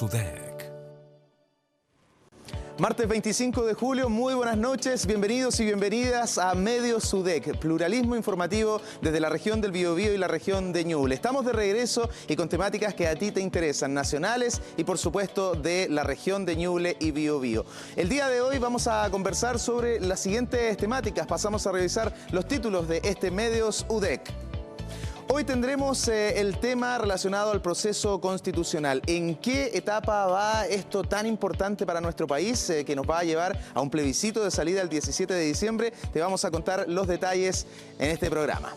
Medios UDEC. Martes 25 de julio, muy buenas noches, bienvenidos y bienvenidas a Medios UDEC, pluralismo informativo desde la región del Biobío y la región de Ñuble. Estamos de regreso y con temáticas que a ti te interesan, nacionales y por supuesto de la región de Ñuble y Biobío. El día de hoy vamos a conversar sobre las siguientes temáticas, pasamos a revisar los títulos de este Medios UDEC. Hoy tendremos el tema relacionado al proceso constitucional. ¿En qué etapa va esto tan importante para nuestro país que nos va a llevar a un plebiscito de salida el 17 de diciembre? Te vamos a contar los detalles en este programa.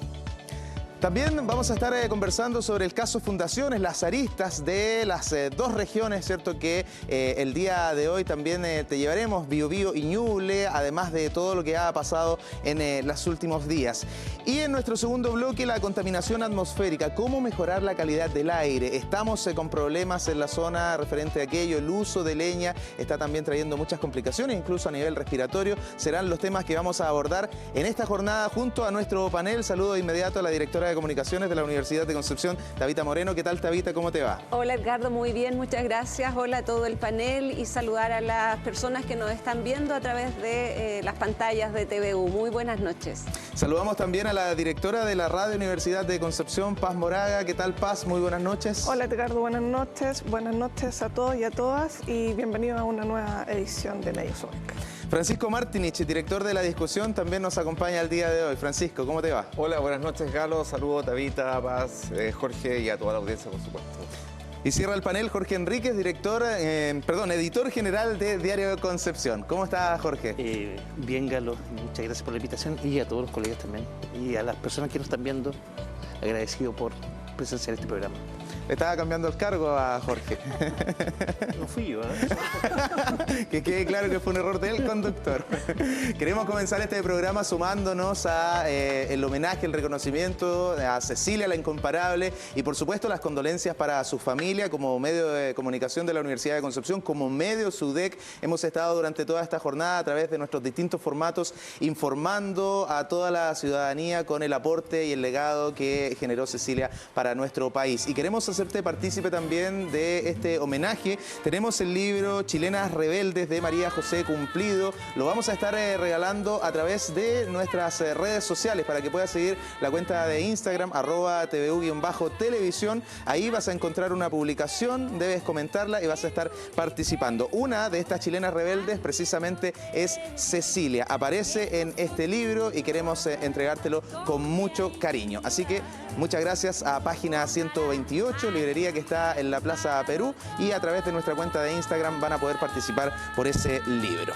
También vamos a estar conversando sobre el caso Fundaciones, las aristas de las dos regiones, ¿cierto? Que el día de hoy también te llevaremos, Biobío y Ñuble, además de todo lo que ha pasado en los últimos días. Y en nuestro segundo bloque, la contaminación atmosférica, cómo mejorar la calidad del aire. Estamos con problemas en la zona referente a aquello, el uso de leña está también trayendo muchas complicaciones, incluso a nivel respiratorio. Serán los temas que vamos a abordar en esta jornada junto a nuestro panel. Saludo de inmediato a la directora de Comunicaciones de la Universidad de Concepción, Tabita Moreno. ¿Qué tal, Tabita? ¿Cómo te va? Hola, Edgardo, muy bien, muchas gracias. Hola a todo el panel y saludar a las personas que nos están viendo a través de las pantallas de TVU. Muy buenas noches. Saludamos también a la directora de la Radio Universidad de Concepción, Paz Moraga. ¿Qué tal, Paz? Muy buenas noches. Hola, Edgardo, buenas noches a todos y a todas y bienvenidos a una nueva edición de Medios UDEC. Francisco Martinich, director de La Discusión, también nos acompaña el día de hoy. Francisco, ¿cómo te va? Hola, buenas noches, Galo. Saludos, Tabita, Paz, Jorge y a toda la audiencia, por supuesto. Y cierra el panel Jorge Enríquez, editor general de Diario Concepción. ¿Cómo está, Jorge? Bien, Galo. Muchas gracias por la invitación y a todos los colegas también. Y a las personas que nos están viendo, agradecido por presenciar este programa. Le estaba cambiando el cargo a Jorge. No fui yo, ¿eh? Que quede claro que fue un error del conductor. Queremos comenzar este programa sumándonos a el homenaje, el reconocimiento a Cecilia, la incomparable, y por supuesto las condolencias para su familia como medio de comunicación de la Universidad de Concepción, como medio UDEC. Hemos estado durante toda esta jornada a través de nuestros distintos formatos informando a toda la ciudadanía con el aporte y el legado que generó Cecilia para nuestro país. Y queremos hacerte partícipe también de este homenaje. Tenemos el libro Chilenas Rebeldes de María José Cumplido. Lo vamos a estar regalando a través de nuestras redes sociales para que puedas seguir la cuenta de Instagram, @tvu_televisión. Ahí vas a encontrar una publicación, debes comentarla y vas a estar participando. Una de estas chilenas rebeldes precisamente es Cecilia. Aparece en este libro y queremos entregártelo con mucho cariño. Así que muchas gracias a Página 128, librería que está en la Plaza Perú, y a través de nuestra cuenta de Instagram van a poder participar por ese libro.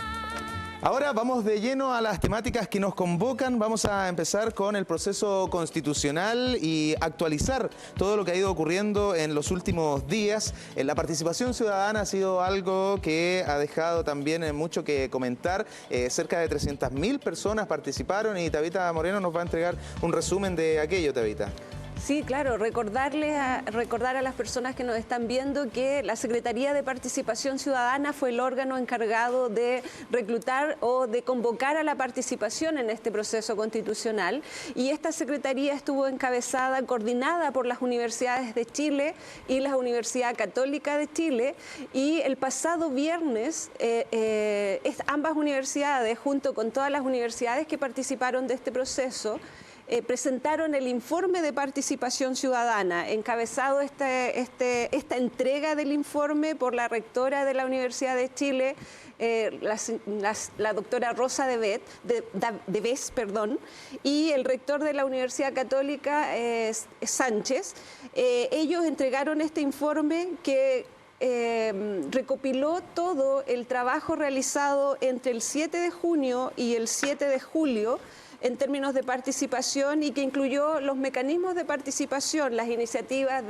Ahora vamos de lleno a las temáticas que nos convocan. Vamos a empezar con el proceso constitucional y actualizar todo lo que ha ido ocurriendo en los últimos días. La participación ciudadana ha sido algo que ha dejado también mucho que comentar. Cerca de 300.000 personas participaron y Tabita Moreno nos va a entregar un resumen de aquello, Tabita. Sí, claro, recordar a las personas que nos están viendo que la Secretaría de Participación Ciudadana fue el órgano encargado de reclutar o de convocar a la participación en este proceso constitucional, y esta Secretaría estuvo encabezada, coordinada por las universidades de Chile y la Universidad Católica de Chile, y el pasado viernes ambas universidades, junto con todas las universidades que participaron de este proceso, presentaron el informe de participación ciudadana, encabezado esta entrega del informe por la rectora de la Universidad de Chile, la doctora Rosa de Bes, y el rector de la Universidad Católica, Sánchez. Ellos entregaron este informe que recopiló todo el trabajo realizado entre el 7 de junio y el 7 de julio en términos de participación, y que incluyó los mecanismos de participación, las iniciativa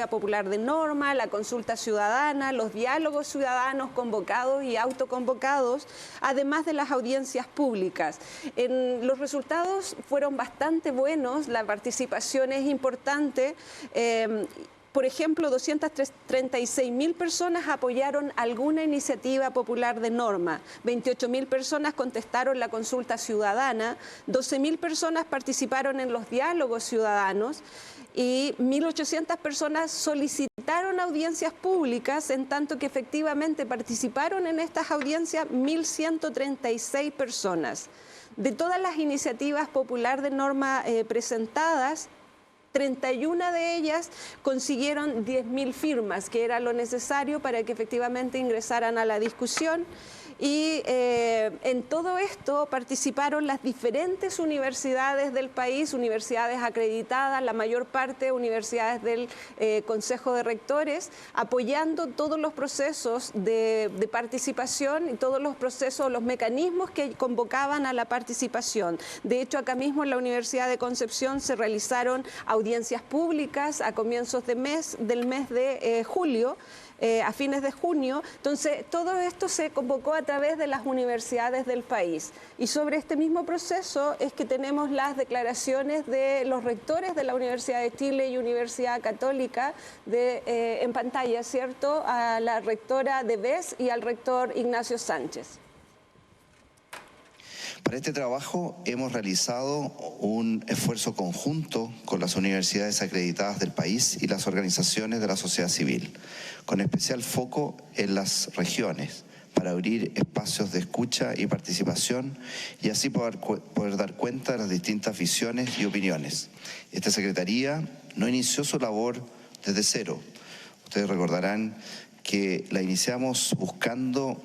popular de norma, la consulta ciudadana, los diálogos ciudadanos convocados y autoconvocados, además de las audiencias públicas. Los resultados fueron bastante buenos, la participación es importante. Por ejemplo, 236.000 personas apoyaron alguna iniciativa popular de norma, 28.000 personas contestaron la consulta ciudadana, 12.000 personas participaron en los diálogos ciudadanos y 1.800 personas solicitaron audiencias públicas, en tanto que efectivamente participaron en estas audiencias 1.136 personas. De todas las iniciativas popular de norma presentadas, 31 de ellas consiguieron 10.000 firmas, que era lo necesario para que efectivamente ingresaran a la discusión. Y en todo esto participaron las diferentes universidades del país, universidades acreditadas, la mayor parte universidades del Consejo de Rectores, apoyando todos los procesos de participación y todos los procesos, los mecanismos que convocaban a la participación. De hecho, acá mismo en la Universidad de Concepción se realizaron audiencias públicas a comienzos del mes de julio, a fines de junio. Entonces, todo esto se convocó a través de las universidades del país. Y sobre este mismo proceso es que tenemos las declaraciones de los rectores de la Universidad de Chile y Universidad Católica en pantalla, ¿cierto? A la rectora de BES y al rector Ignacio Sánchez. Para este trabajo hemos realizado un esfuerzo conjunto con las universidades acreditadas del país y las organizaciones de la sociedad civil, con especial foco en las regiones, para abrir espacios de escucha y participación y así poder dar cuenta de las distintas visiones y opiniones. Esta Secretaría no inició su labor desde cero. Ustedes recordarán que la iniciamos buscando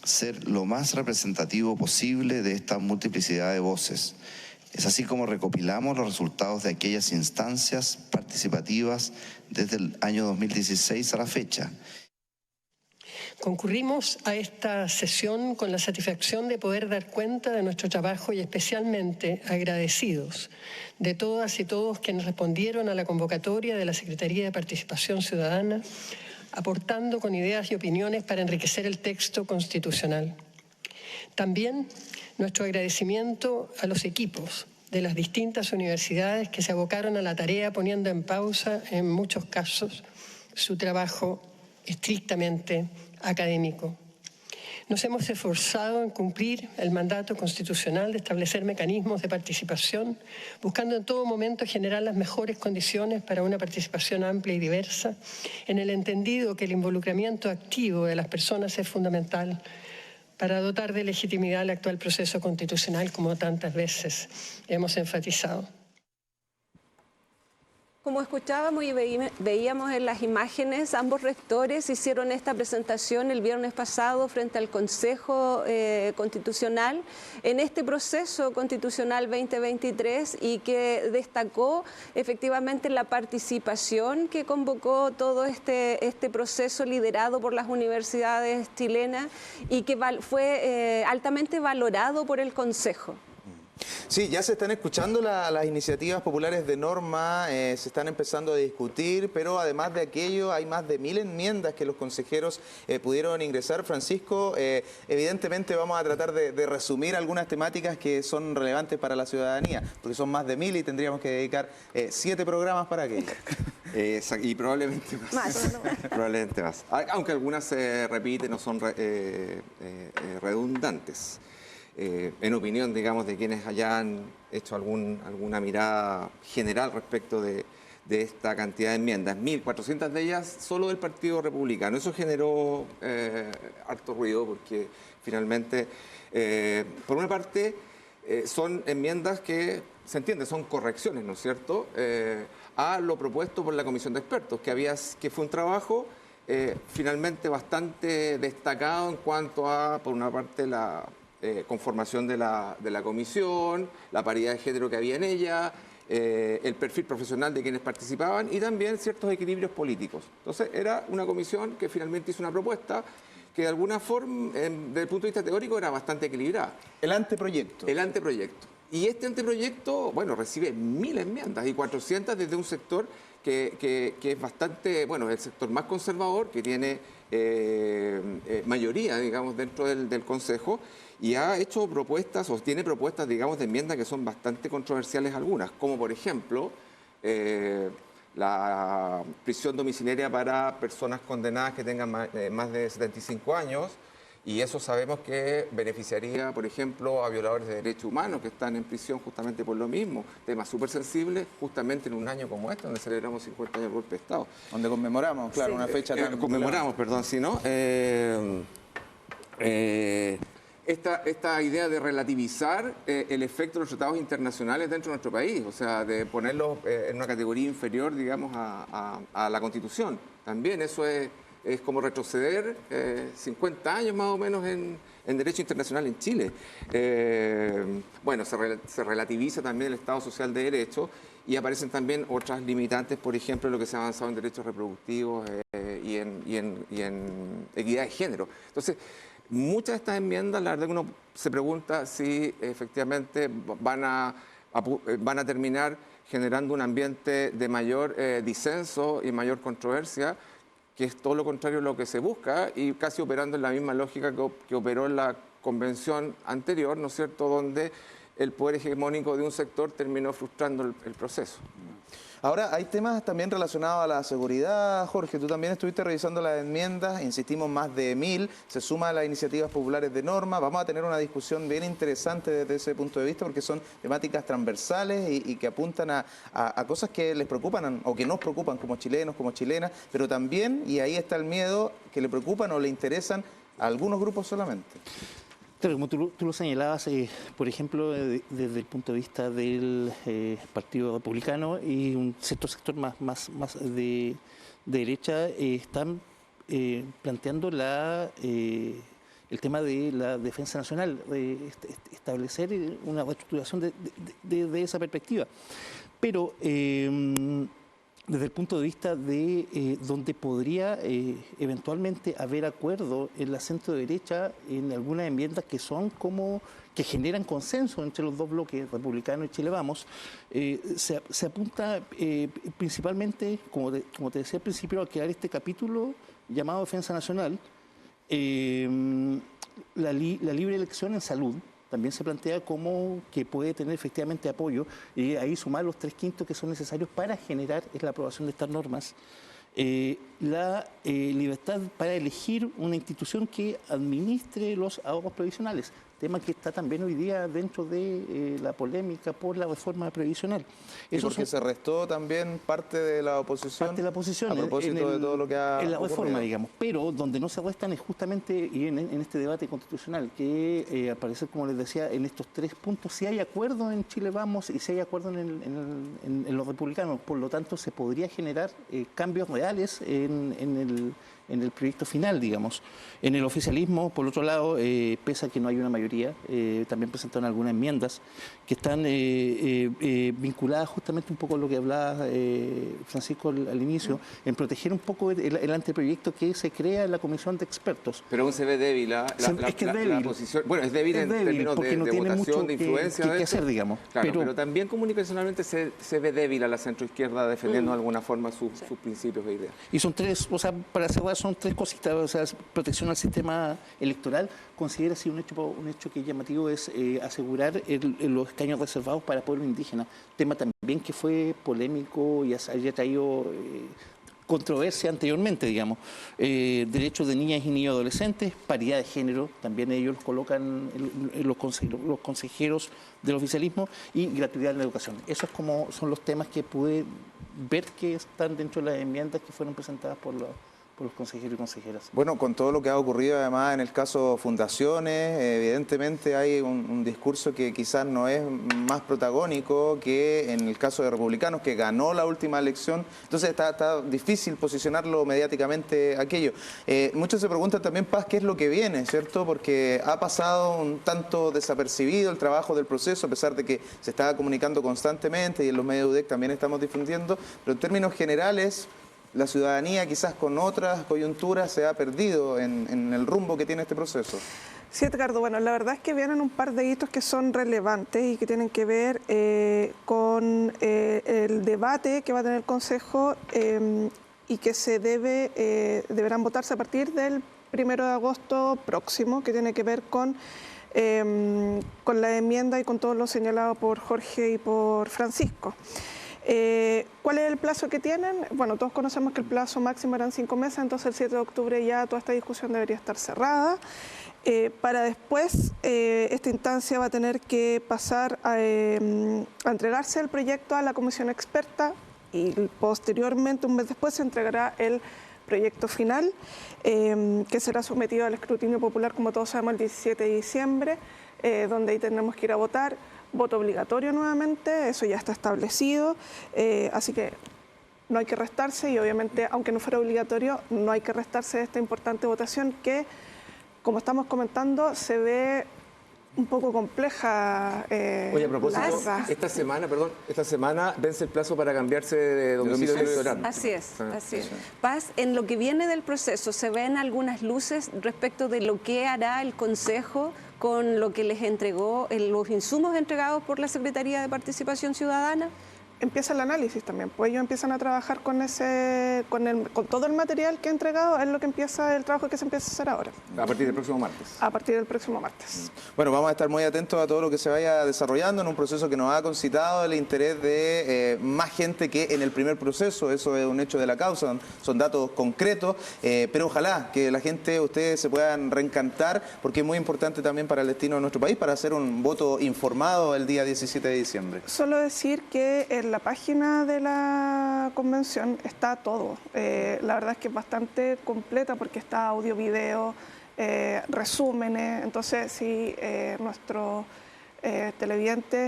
ser lo más representativo posible de esta multiplicidad de voces. Es así como recopilamos los resultados de aquellas instancias participativas desde el año 2016 a la fecha. Concurrimos a esta sesión con la satisfacción de poder dar cuenta de nuestro trabajo y especialmente agradecidos de todas y todos quienes respondieron a la convocatoria de la Secretaría de Participación Ciudadana, aportando con ideas y opiniones para enriquecer el texto constitucional. También nuestro agradecimiento a los equipos de las distintas universidades que se abocaron a la tarea poniendo en pausa, en muchos casos, su trabajo estrictamente académico. Nos hemos esforzado en cumplir el mandato constitucional de establecer mecanismos de participación, buscando en todo momento generar las mejores condiciones para una participación amplia y diversa, en el entendido que el involucramiento activo de las personas es fundamental para dotar de legitimidad el actual proceso constitucional, como tantas veces hemos enfatizado. Como escuchábamos y veíamos en las imágenes, ambos rectores hicieron esta presentación el viernes pasado frente al Consejo Constitucional en este proceso constitucional 2023 y que destacó efectivamente la participación que convocó todo este proceso liderado por las universidades chilenas y que fue altamente valorado por el Consejo. Sí, ya se están escuchando las iniciativas populares de norma, se están empezando a discutir, pero además de aquello hay más de 1000 enmiendas que los consejeros pudieron ingresar. Francisco, evidentemente vamos a tratar de resumir algunas temáticas que son relevantes para la ciudadanía, porque son más de 1000 y tendríamos que dedicar 7 programas para aquello. Y probablemente más. Probablemente más. Aunque algunas se repiten o son redundantes. En opinión, digamos, de quienes hayan hecho alguna mirada general respecto de esta cantidad de enmiendas. 1.400 de ellas solo del Partido Republicano. Eso generó harto ruido porque finalmente, por una parte, son enmiendas que, se entiende, son correcciones, ¿no es cierto?, a lo propuesto por la Comisión de Expertos, que fue un trabajo finalmente bastante destacado en cuanto a, por una parte, la conformación de la comisión, la paridad de género que había en ella, el perfil profesional de quienes participaban y también ciertos equilibrios políticos. Entonces era una comisión que finalmente hizo una propuesta que de alguna forma, desde el punto de vista teórico, era bastante equilibrada. El anteproyecto. El anteproyecto. Y este anteproyecto, bueno, recibe 1000 enmiendas y 400 desde un sector que es bastante, bueno, el sector más conservador, que tiene mayoría, digamos, dentro del Consejo, y ha hecho propuestas, o tiene propuestas, digamos, de enmiendas que son bastante controversiales algunas, como por ejemplo la prisión domiciliaria para personas condenadas que tengan más de 75 años Y eso sabemos que beneficiaría, por ejemplo, a violadores de derechos humanos que están en prisión justamente por lo mismo. Temas súper sensibles, justamente en un año como este, donde celebramos 50 años del golpe de Estado. Donde conmemoramos, claro, una fecha tan... Conmemoramos, perdón, si no. Esta idea de relativizar el efecto de los tratados internacionales dentro de nuestro país, o sea, de ponerlos en una categoría inferior, digamos, a la Constitución. También eso es como retroceder 50 años más o menos en derecho internacional en Chile. Bueno, se relativiza también el Estado Social de Derecho y aparecen también otras limitantes, por ejemplo, lo que se ha avanzado en derechos reproductivos y en equidad de género. Entonces, muchas de estas enmiendas, la verdad que uno se pregunta si efectivamente van a terminar generando un ambiente de mayor disenso y mayor controversia, que es todo lo contrario a lo que se busca y casi operando en la misma lógica que operó en la convención anterior, ¿no es cierto?, donde el poder hegemónico de un sector terminó frustrando el proceso. Ahora, hay temas también relacionados a la seguridad, Jorge. Tú también estuviste revisando las enmiendas, insistimos, más de 1000, se suma a las iniciativas populares de norma. Vamos a tener una discusión bien interesante desde ese punto de vista porque son temáticas transversales y que apuntan a cosas que les preocupan o que nos preocupan como chilenos, como chilenas, pero también, y ahí está el miedo, que le preocupan o le interesan a algunos grupos solamente. Claro, como tú lo señalabas, por ejemplo, desde el punto de vista del Partido Republicano y un sector más de derecha, están planteando el tema de la defensa nacional, de establecer una reestructuración de esa perspectiva. Pero desde el punto de vista de donde podría eventualmente haber acuerdo en la centro derecha en algunas enmiendas que son como que generan consenso entre los dos bloques, republicano y Chile Vamos, se apunta principalmente, como te decía al principio, a crear este capítulo llamado Defensa Nacional, la libre elección en salud. También se plantea como que puede tener efectivamente apoyo y ahí sumar los 3/5 que son necesarios para generar la aprobación de estas normas. La libertad para elegir una institución que administre los ahorros previsionales, tema que está también hoy día dentro de la polémica por la reforma previsional. Y porque se restó también parte de la oposición. Parte de la oposición. A propósito de todo lo que ha en la reforma, ocurrido, digamos. Pero donde no se restan es justamente y en este debate constitucional, que al parecer, como les decía, en estos 3 puntos, si hay acuerdo en Chile Vamos y si hay acuerdo en los republicanos, por lo tanto se podría generar cambios reales en el proyecto final, digamos. En el oficialismo, por otro lado, pese a que no hay una mayoría, también presentaron algunas enmiendas que están vinculadas justamente un poco a lo que hablaba Francisco al inicio, en proteger un poco el anteproyecto que se crea en la comisión de expertos. Pero aún se ve débil la posición. Bueno, es débil en términos de votación, de influencia. Que hacer, digamos. Claro, pero también comunicacionalmente se ve débil a la centroizquierda defendiendo de alguna forma sus principios e ideas. Y son 3, o sea, para cerrar, son 3 cositas. O sea, protección al sistema electoral, considera si un hecho que es llamativo es asegurar los escaños reservados para pueblos indígenas, tema también que fue polémico y haya traído controversia anteriormente, digamos. Derechos de niñas y niños adolescentes, paridad de género, también ellos colocan los consejeros del oficialismo, y gratuidad en la educación. Esos son los temas que pude ver que están dentro de las enmiendas que fueron presentadas por los consejeros y consejeras. Bueno, con todo lo que ha ocurrido además en el caso fundaciones, evidentemente hay un discurso que quizás no es más protagónico que en el caso de republicanos, que ganó la última elección. Entonces está difícil posicionarlo mediáticamente aquello. Muchos se preguntan también, Paz, qué es lo que viene, ¿cierto? Porque ha pasado un tanto desapercibido el trabajo del proceso, a pesar de que se está comunicando constantemente y en los medios de UDEC también estamos difundiendo, pero en términos generales, la ciudadanía quizás con otras coyunturas se ha perdido en el rumbo que tiene este proceso. Sí, Edgardo, bueno, la verdad es que vienen un par de hitos que son relevantes y que tienen que ver con el debate que va a tener el Consejo y que deberán votarse a partir del 1 de agosto próximo, que tiene que ver con la enmienda y con todo lo señalado por Jorge y por Francisco. ¿Cuál es el plazo que tienen? Bueno, todos conocemos que el plazo máximo eran 5 meses, entonces el 7 de octubre ya toda esta discusión debería estar cerrada. Para después, esta instancia va a tener que pasar a entregarse el proyecto a la comisión experta y posteriormente, un mes después, se entregará el proyecto final, que será sometido al escrutinio popular, como todos sabemos, el 17 de diciembre, donde ahí tendremos que ir a votar. Voto obligatorio nuevamente, eso ya está establecido, así que no hay que restarse y obviamente, aunque no fuera obligatorio, no hay que restarse de esta importante votación que, como estamos comentando, se ve un poco compleja. Oye, a propósito, esta semana vence el plazo para cambiarse de domicilio electoral. Así es, así es. Paz, en lo que viene del proceso, ¿se ven algunas luces respecto de lo que hará el Consejo con lo que les entregó, los insumos entregados por la Secretaría de Participación Ciudadana? Empieza el análisis también, pues ellos empiezan a trabajar con todo el material que ha entregado, es lo que empieza el trabajo que se empieza a hacer ahora. A partir del próximo martes. A partir del próximo martes. Bueno, vamos a estar muy atentos a todo lo que se vaya desarrollando en un proceso que nos ha concitado el interés de más gente que en el primer proceso. Eso es un hecho de la causa, son datos concretos, pero ojalá que la gente, ustedes se puedan reencantar, porque es muy importante también para el destino de nuestro país, para hacer un voto informado el día 17 de diciembre. Solo decir que en la página de la convención está todo. La verdad es que es bastante completa porque está audio, video, resúmenes. Entonces, si nuestros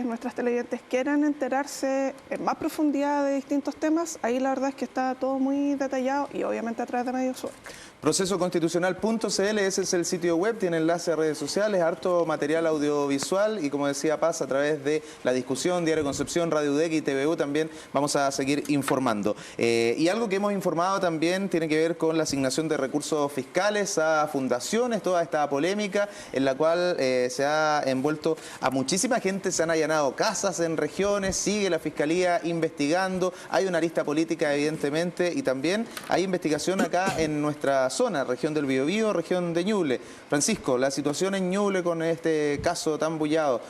nuestras televidentes quieran enterarse en más profundidad de distintos temas, ahí la verdad es que está todo muy detallado y obviamente a través de Medios UDEC. Procesoconstitucional.cl, ese es el sitio web, tiene enlace a redes sociales, harto material audiovisual y, como decía Paz, a través de la discusión, Diario Concepción, Radio UDEC y TVU también vamos a seguir informando. Y algo que hemos informado también tiene que ver con la asignación de recursos fiscales a fundaciones, toda esta polémica en la cual se ha envuelto a muchísima gente, se han allanado casas en regiones, sigue la Fiscalía investigando, hay una arista política evidentemente y también hay investigación acá en nuestra zona, región del Biobío, región de Ñuble. Francisco, la situación en Ñuble con este caso tan bullado,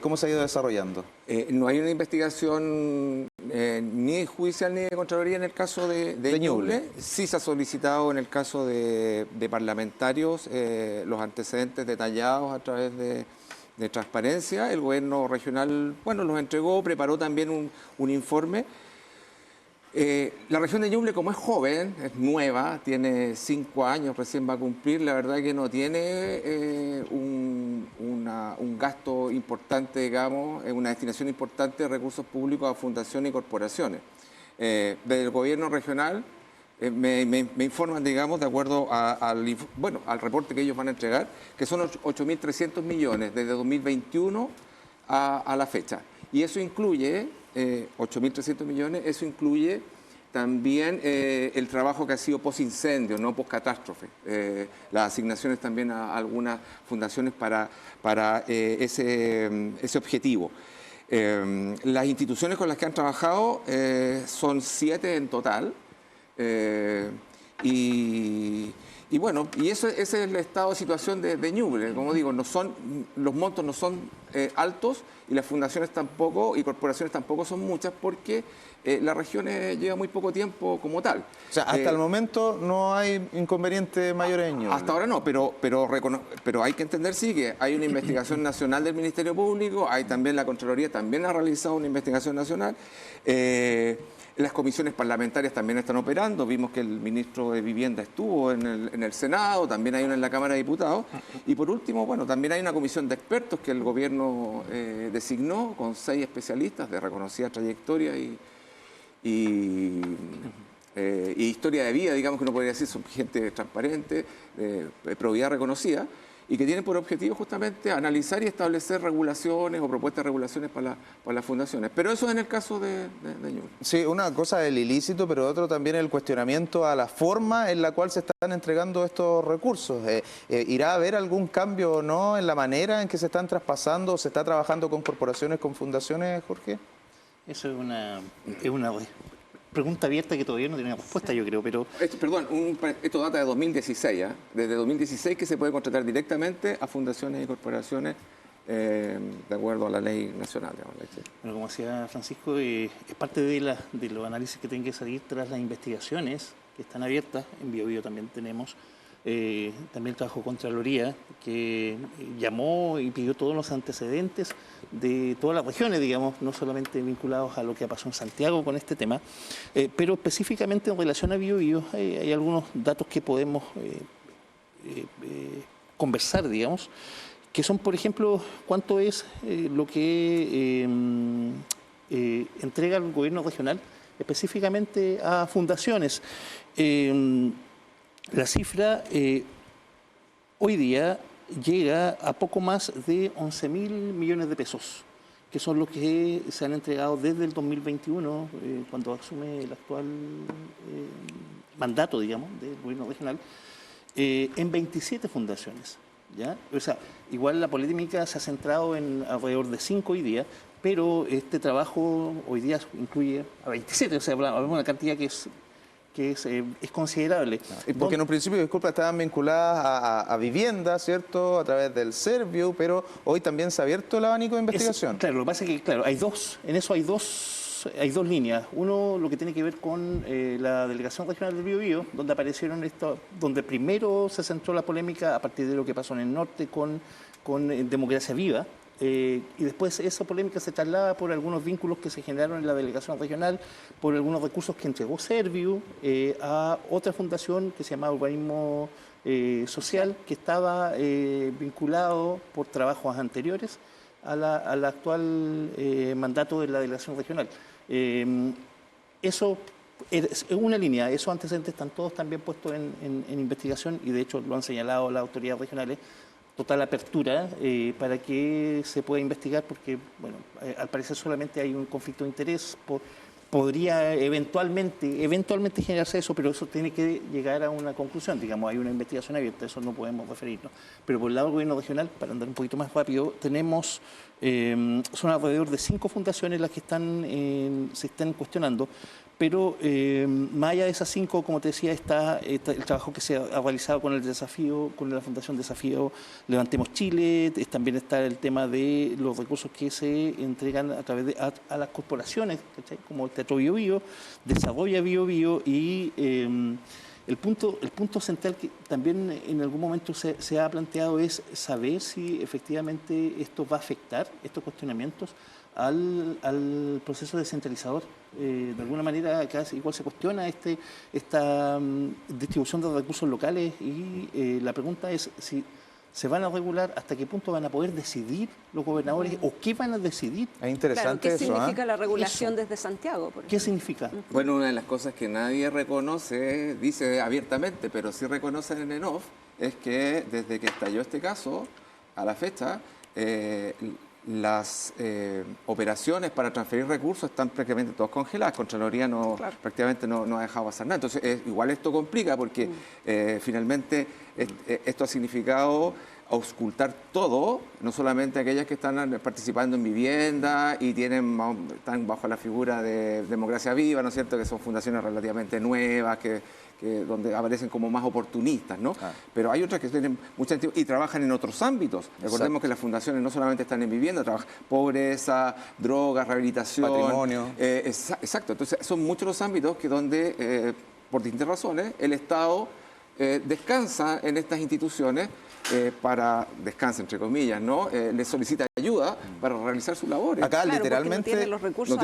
¿cómo se ha ido desarrollando? No hay una investigación ni judicial ni de Contraloría en el caso de Ñuble. Sí se ha solicitado en el caso de parlamentarios los antecedentes detallados a través de transparencia. El gobierno regional, bueno, los entregó, preparó también un informe. La región de Ñuble, como es joven, es nueva, tiene 5 años, recién va a cumplir, la verdad que no tiene un gasto importante, digamos, una destinación importante de recursos públicos a fundaciones y corporaciones. Desde el gobierno regional me informan, digamos, de acuerdo al reporte que ellos van a entregar, que son 8.300 millones desde 2021 a la fecha. Y eso incluye 8.300 millones, eso incluye también el trabajo que ha sido post-incendio, no post-catástrofe. Las asignaciones también a algunas fundaciones para ese objetivo. Las instituciones con las que han trabajado son 7 en total. Y bueno, ese es el estado de situación de Ñuble. Como digo, los montos no son altos y las fundaciones tampoco y corporaciones tampoco son muchas porque la región lleva muy poco tiempo como tal. O sea, hasta el momento no hay inconvenientes mayores en Ñuble. Hasta ahora no, pero hay que entender, sí, que hay una investigación nacional del Ministerio Público, hay también la Contraloría, también ha realizado una investigación nacional. Las comisiones parlamentarias también están operando. Vimos que el ministro de Vivienda estuvo en el Senado, también hay una en la Cámara de Diputados. Y por último, bueno, también hay una comisión de expertos que el gobierno designó con 6 especialistas de reconocida trayectoria y historia de vida, digamos que uno podría decir, son gente transparente, probidad reconocida, y que tienen por objetivo justamente analizar y establecer regulaciones o propuestas de regulaciones para las fundaciones. Pero eso es en el caso de Ñuble. Sí, una cosa es el ilícito, pero otro también el cuestionamiento a la forma en la cual se están entregando estos recursos. ¿Irá a haber algún cambio o no en la manera en que se están traspasando o se está trabajando con corporaciones, con fundaciones, Jorge? Eso es una pregunta abierta que todavía no tiene respuesta, yo creo, pero... Esto data de 2016, ¿eh? Desde 2016 que se puede contratar directamente a fundaciones y corporaciones de acuerdo a la ley nacional. Bueno, como decía Francisco, es parte de los análisis que tienen que salir tras las investigaciones que están abiertas. En Biobío también tenemos también trabajo Contraloría, que llamó y pidió todos los antecedentes de todas las regiones, digamos, no solamente vinculados a lo que pasó en Santiago con este tema, pero específicamente en relación a Biobío hay algunos datos que podemos conversar, digamos, que son, por ejemplo, cuánto es lo que entrega el gobierno regional específicamente a fundaciones. La cifra hoy día llega a poco más de 11.000 millones de pesos, que son los que se han entregado desde el 2021, cuando asume el actual mandato, digamos, del gobierno regional, en 27 fundaciones. ¿Ya? O sea, igual la polémica se ha centrado en alrededor de 5 hoy día, pero este trabajo hoy día incluye a 27, o sea, hablamos de una cantidad que es considerable. Porque en un principio, disculpa, estaban vinculadas a vivienda, ¿cierto?, a través del Servio, pero hoy también se ha abierto el abanico de investigación. Claro, lo que pasa es que, claro, en eso hay dos líneas. Uno, lo que tiene que ver con la Delegación Regional del Biobío, donde aparecieron donde primero se centró la polémica a partir de lo que pasó en el norte con Democracia Viva, y después esa polémica se traslada por algunos vínculos que se generaron en la Delegación Regional, por algunos recursos que entregó Servio a otra fundación que se llamaba Urbanismo Social, que estaba vinculado por trabajos anteriores al actual mandato de la Delegación Regional. Eso es una línea, esos antecedentes están todos también puestos en investigación y de hecho lo han señalado las autoridades regionales, total apertura para que se pueda investigar porque, bueno, al parecer solamente hay un conflicto de interés, podría eventualmente generarse eso, pero eso tiene que llegar a una conclusión, digamos, hay una investigación abierta, eso no podemos referirnos. Pero por el lado del gobierno regional, para andar un poquito más rápido, tenemos, son alrededor de 5 fundaciones las que se están cuestionando, pero más allá de esas 5, como te decía, está el trabajo que se ha realizado con el desafío, con la Fundación Desafío Levantemos Chile, también está el tema de los recursos que se entregan a través a las corporaciones, ¿cachai?, como el Teatro Biobío, Desarrolla Biobío y el punto central que también en algún momento se ha planteado es saber si efectivamente esto va a afectar, estos cuestionamientos, al proceso descentralizador. De alguna manera acá igual se cuestiona esta distribución de recursos locales y la pregunta es si se van a regular, hasta qué punto van a poder decidir los gobernadores o qué van a decidir. Es interesante claro, ¿qué eso. significa la regulación desde Santiago? ¿Qué significa? Bueno, una de las cosas que nadie reconoce, dice abiertamente, pero sí reconocen en off, es que desde que estalló este caso, a la fecha, las operaciones para transferir recursos están prácticamente todas congeladas. Contraloría prácticamente no ha dejado pasar nada. Entonces, igual esto complica porque finalmente esto ha significado auscultar todo, no solamente aquellas que están participando en vivienda y están bajo la figura de Democracia Viva, ¿no es cierto?, que son fundaciones relativamente nuevas, donde aparecen como más oportunistas, ¿no? Pero hay otras que tienen mucha y trabajan en otros ámbitos. Recordemos que las fundaciones no solamente están en vivienda, trabajan pobreza, drogas, rehabilitación, patrimonio. Exacto. Entonces son muchos los ámbitos que donde, por distintas razones, el Estado descansa en estas instituciones descansa entre comillas, ¿no? Les solicita ayuda para realizar sus labores. Acá claro, literalmente no tienen los recursos,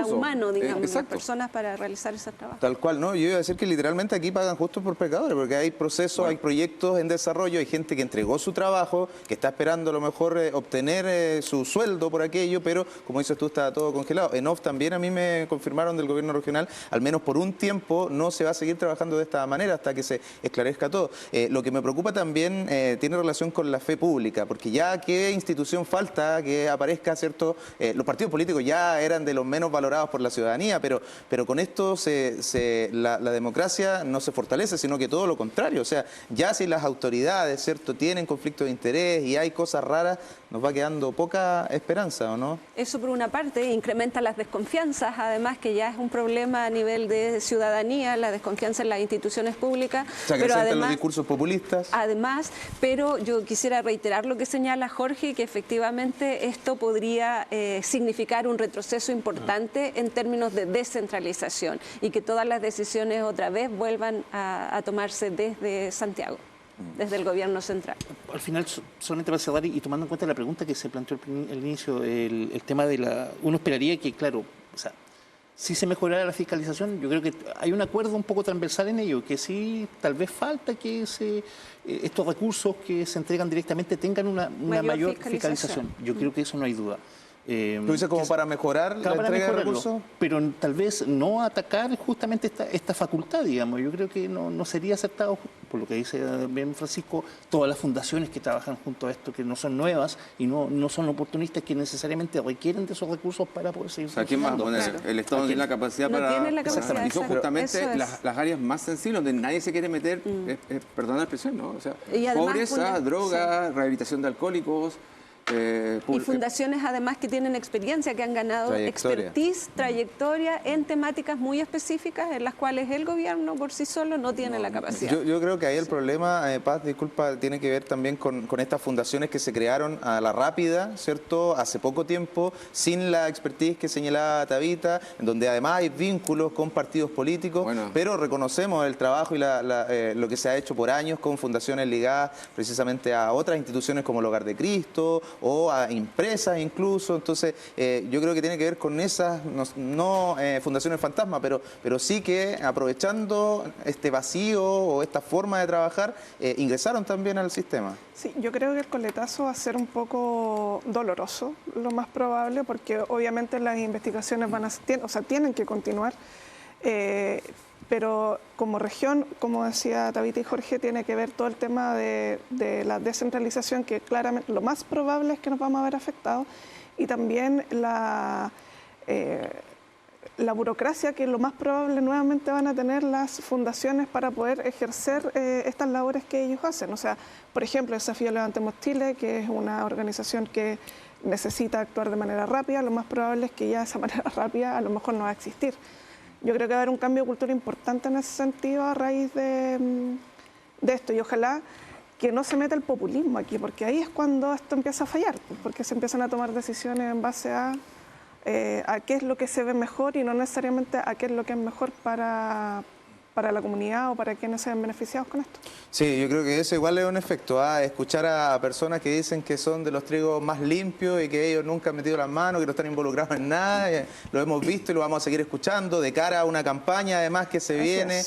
humanos, digamos, las personas para realizar ese trabajo. Tal cual, ¿no? Yo iba a decir que literalmente aquí pagan justos por pecadores, porque hay procesos, hay proyectos en desarrollo, hay gente que entregó su trabajo, que está esperando a lo mejor obtener su sueldo por aquello, pero como dices tú, está todo congelado. En off también a mí me confirmaron del gobierno regional, al menos por un tiempo no se va a seguir trabajando de esta manera hasta que se esclarezca todo. Lo que me preocupa también tiene relación con la fe pública, porque ya qué institución falta que aparezca, ¿cierto? Los partidos políticos ya eran de los menos valorados por la ciudadanía, pero con esto la democracia no se fortalece, sino que todo lo contrario. O sea, ya si las autoridades, ¿cierto?, tienen conflictos de interés y hay cosas raras, nos va quedando poca esperanza, ¿o no? Eso por una parte incrementa las desconfianzas, además que ya es un problema a nivel de ciudadanía, la desconfianza en las instituciones públicas. O sea, que pero además, los discursos populistas. Además, pero yo quisiera reiterar lo que señala Jorge, que efectivamente esto podría significar un retroceso importante en términos de descentralización y que todas las decisiones otra vez vuelvan a tomarse desde Santiago. desde el gobierno central. Al final, solamente para cerrar y tomando en cuenta la pregunta que se planteó al inicio, el tema de uno esperaría que, claro, o sea, si se mejorara la fiscalización, yo creo que hay un acuerdo un poco transversal en ello, que sí, tal vez falta que estos recursos que se entregan directamente tengan una mayor fiscalización. Yo creo que eso no hay duda. ¿Tú dices como para mejorar la entrega de recursos? Pero tal vez no atacar justamente esta facultad, digamos. Yo creo que no sería aceptado, por lo que dice bien Francisco, todas las fundaciones que trabajan junto a esto, que no son nuevas y no son oportunistas, que necesariamente requieren de esos recursos para poder seguir funcionando. ¿Quién más? Bueno, el Estado tiene la capacidad para... Tiene la capacidad, y son justamente las áreas más sensibles, donde nadie se quiere meter, perdón la expresión, ¿no? O sea, además, pobreza, droga, rehabilitación de alcohólicos... y fundaciones además que tienen experiencia, que han ganado expertise, trayectoria en temáticas muy específicas en las cuales el gobierno por sí solo no tiene la capacidad. Yo creo que ahí el problema, Paz, disculpa, tiene que ver también con estas fundaciones que se crearon a la rápida, ¿cierto? Hace poco tiempo, sin la expertise que señalaba Tabita, en donde además hay vínculos con partidos políticos, pero reconocemos el trabajo y lo que se ha hecho por años con fundaciones ligadas precisamente a otras instituciones como el Hogar de Cristo o a empresas incluso. Entonces yo creo que tiene que ver con esas, no fundaciones fantasma, pero sí que aprovechando este vacío o esta forma de trabajar, ingresaron también al sistema. Sí, yo creo que el coletazo va a ser un poco doloroso, lo más probable, porque obviamente las investigaciones tienen que continuar. Pero como región, como decía Tabita y Jorge, tiene que ver todo el tema de la descentralización, que claramente lo más probable es que nos vamos a ver afectados, y también la burocracia que lo más probable nuevamente van a tener las fundaciones para poder ejercer estas labores que ellos hacen. O sea, por ejemplo, el Desafío Levantemos Chile, que es una organización que necesita actuar de manera rápida, lo más probable es que ya esa manera rápida a lo mejor no va a existir. Yo creo que va a haber un cambio de cultura importante en ese sentido a raíz de esto, y ojalá que no se meta el populismo aquí, porque ahí es cuando esto empieza a fallar, porque se empiezan a tomar decisiones en base a qué es lo que se ve mejor y no necesariamente a qué es lo que es mejor para la comunidad o para quienes se ven beneficiados con esto. Sí, yo creo que eso igual es un efecto, escuchar a personas que dicen que son de los trigos más limpios y que ellos nunca han metido las manos, que no están involucrados en nada, lo hemos visto y lo vamos a seguir escuchando de cara a una campaña además que se viene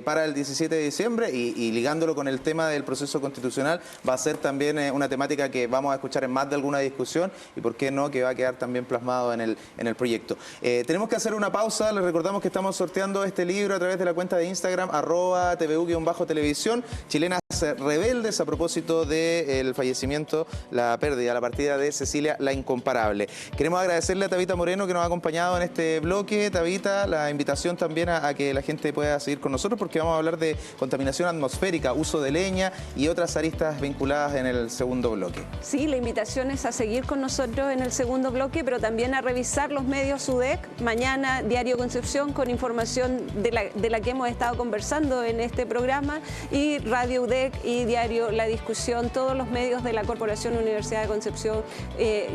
para el 17 de diciembre y ligándolo con el tema del proceso constitucional, va a ser también una temática que vamos a escuchar en más de alguna discusión y por qué no, que va a quedar también plasmado en el proyecto. Tenemos que hacer una pausa, les recordamos que estamos sorteando este libro a través de la cuenta de Instagram, @tvu_televisión, Chilenas Rebeldes, a propósito del fallecimiento, la pérdida, la partida de Cecilia la Incomparable. Queremos agradecerle a Tabita Moreno que nos ha acompañado en este bloque. Tabita, la invitación también a que la gente pueda seguir con nosotros, porque vamos a hablar de contaminación atmosférica, uso de leña y otras aristas vinculadas en el segundo bloque. Sí, la invitación es a seguir con nosotros en el segundo bloque, pero también a revisar los medios UDEC. Mañana, Diario Concepción, con información de la que hemos estado conversando en este programa, y Radio UDEC y Diario La Discusión, todos los medios de la Corporación Universidad de Concepción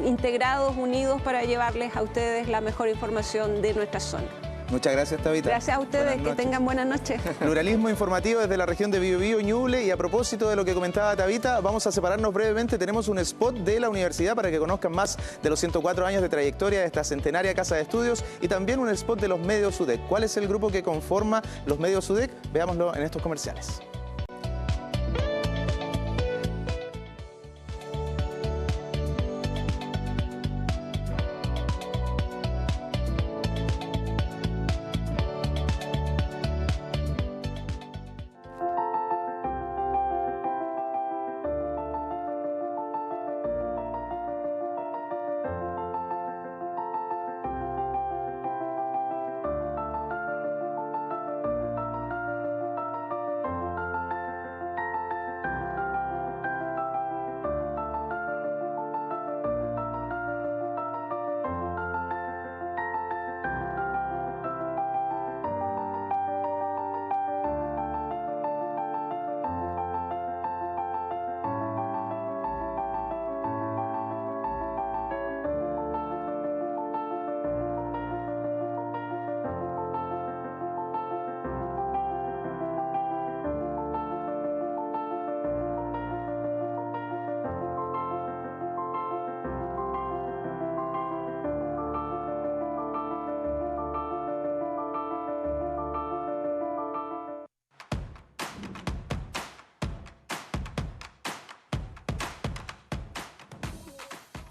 integrados, unidos para llevarles a ustedes la mejor información de nuestra zona. Muchas gracias, Tabita. Gracias a ustedes, que tengan buenas noches. Pluralismo informativo desde la región de Biobío, Ñuble. Y a propósito de lo que comentaba Tabita, vamos a separarnos brevemente. Tenemos un spot de la universidad para que conozcan más de los 104 años de trayectoria de esta centenaria casa de estudios, y también un spot de los medios UDEC. ¿Cuál es el grupo que conforma los medios UDEC? Veámoslo en estos comerciales.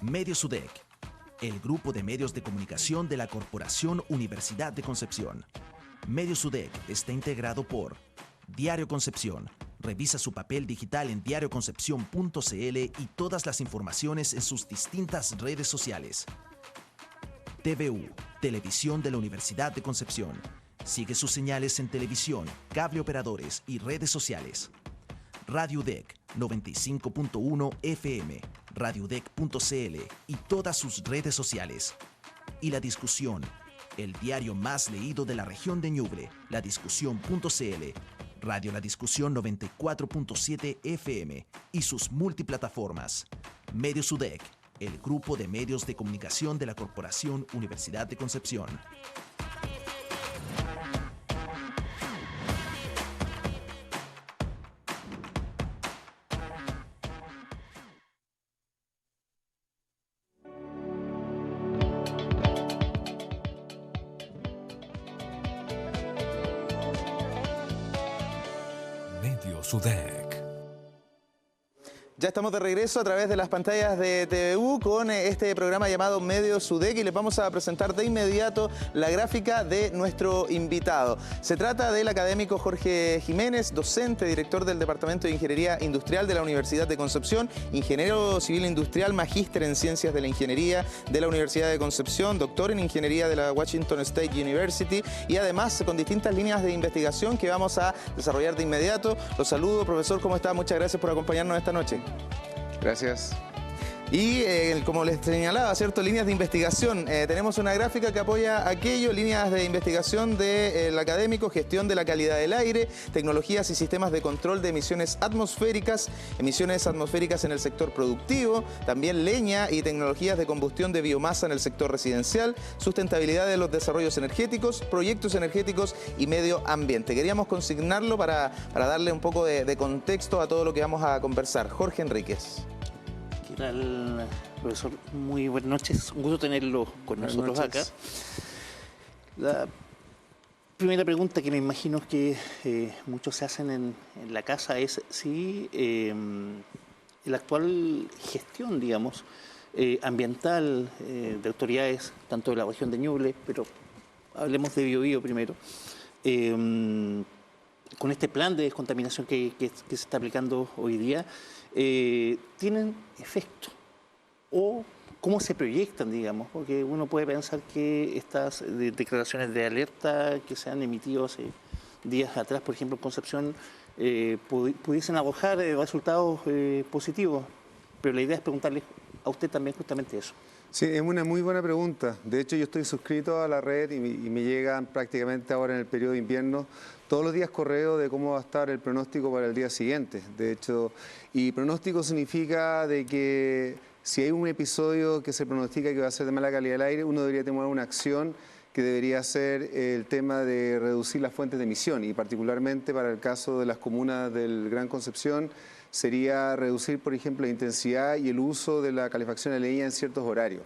Medios UDEC, el grupo de medios de comunicación de la Corporación Universidad de Concepción. Medios UDEC está integrado por Diario Concepción. Revisa su papel digital en diarioconcepcion.cl y todas las informaciones en sus distintas redes sociales. TVU, Televisión de la Universidad de Concepción. Sigue sus señales en televisión, cable operadores y redes sociales. Radio UDEC 95.1 FM, radiodec.cl y todas sus redes sociales. Y La Discusión, el diario más leído de la región de Ñuble, ladiscusión.cl, Radio La Discusión 94.7 FM y sus multiplataformas. Medios UDEC, el grupo de medios de comunicación de la Corporación Universidad de Concepción. Medios UDEC. Ya estamos de regreso a través de las pantallas de TVU con este programa llamado Medios UDEC y les vamos a presentar de inmediato la gráfica de nuestro invitado. Se trata del académico Jorge Jiménez, docente, director del Departamento de Ingeniería Industrial de la Universidad de Concepción, ingeniero civil industrial, magíster en Ciencias de la Ingeniería de la Universidad de Concepción, doctor en Ingeniería de la Washington State University y además con distintas líneas de investigación que vamos a desarrollar de inmediato. Los saludo, profesor, ¿cómo está? Muchas gracias por acompañarnos esta noche. Gracias. Y como les señalaba, ¿cierto? Líneas de investigación. Tenemos una gráfica que apoya aquello, líneas de investigación del académico, gestión de la calidad del aire, tecnologías y sistemas de control de emisiones atmosféricas en el sector productivo, también leña y tecnologías de combustión de biomasa en el sector residencial, sustentabilidad de los desarrollos energéticos, proyectos energéticos y medio ambiente. Queríamos consignarlo para darle un poco de contexto a todo lo que vamos a conversar. Jorge Enríquez. ¿Qué tal, profesor? Muy buenas noches. Un gusto tenerlo con nosotros acá. La primera pregunta que me imagino que muchos se hacen en la casa es si la actual gestión, digamos, ambiental de autoridades, tanto de la región de Ñuble, pero hablemos de Biobío primero, con este plan de descontaminación que se está aplicando hoy día, ¿tienen efecto? ¿O cómo se proyectan, digamos? Porque uno puede pensar que estas declaraciones de alerta que se han emitido hace días atrás, por ejemplo, en Concepción, pudiesen arrojar resultados positivos. Pero la idea es preguntarle a usted también justamente eso. Sí, es una muy buena pregunta. De hecho, yo estoy suscrito a la red y me llegan prácticamente ahora en el periodo de invierno todos los días correo de cómo va a estar el pronóstico para el día siguiente. De hecho, y pronóstico significa de que si hay un episodio que se pronostica que va a ser de mala calidad del aire, uno debería tomar una acción que debería ser el tema de reducir las fuentes de emisión y particularmente para el caso de las comunas del Gran Concepción sería reducir, por ejemplo, la intensidad y el uso de la calefacción a leña en ciertos horarios.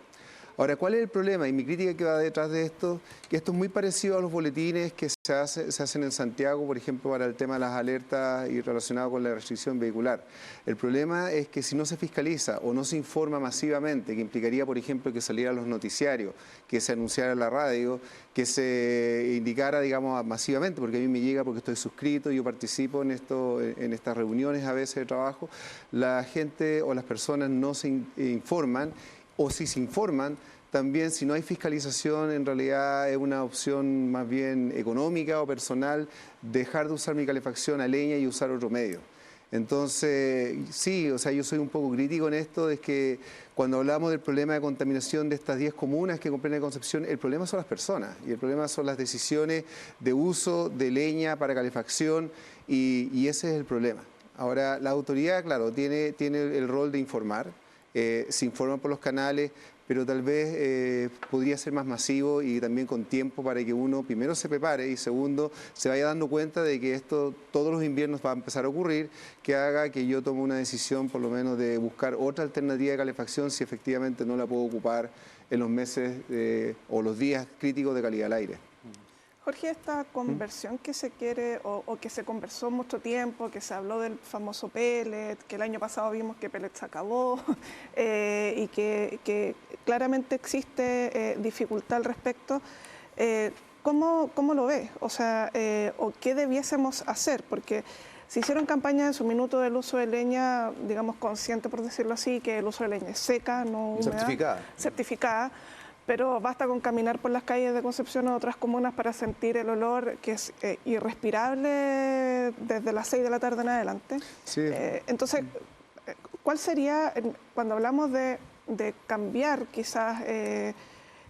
Ahora, ¿cuál es el problema? Y mi crítica que va detrás de esto, que esto es muy parecido a los boletines que se hacen en Santiago, por ejemplo, para el tema de las alertas y relacionado con la restricción vehicular. El problema es que si no se fiscaliza o no se informa masivamente, que implicaría, por ejemplo, que salieran los noticiarios, que se anunciara en la radio, que se indicara, digamos, masivamente, porque a mí me llega porque estoy suscrito, yo participo en estas reuniones a veces de trabajo, la gente o las personas no se informan, o si se informan, también si no hay fiscalización, en realidad es una opción más bien económica o personal, dejar de usar mi calefacción a leña y usar otro medio. Entonces, sí, o sea, yo soy un poco crítico en esto, de que cuando hablamos del problema de contaminación de estas 10 comunas que comprenden Concepción, el problema son las personas y el problema son las decisiones de uso de leña para calefacción y ese es el problema. Ahora, la autoridad, claro, tiene el rol de informar. Se informan por los canales, pero tal vez podría ser más masivo y también con tiempo para que uno primero se prepare y segundo se vaya dando cuenta de que esto todos los inviernos va a empezar a ocurrir, que haga que yo tome una decisión por lo menos de buscar otra alternativa de calefacción si efectivamente no la puedo ocupar en los meses o los días críticos de calidad del aire. Jorge, esta conversión que se quiere o que se conversó mucho tiempo, que se habló del famoso pellet, que el año pasado vimos que pellet se acabó y que claramente existe dificultad al respecto, ¿cómo lo ves? O sea, ¿o qué debiésemos hacer? Porque se hicieron campañas en su minuto del uso de leña, digamos, consciente, por decirlo así, que el uso de leña es seca, no húmeda. Certificada. Pero basta con caminar por las calles de Concepción o otras comunas para sentir el olor que es irrespirable desde las 6 de la tarde en adelante. Sí. Entonces, ¿cuál sería, cuando hablamos de cambiar quizás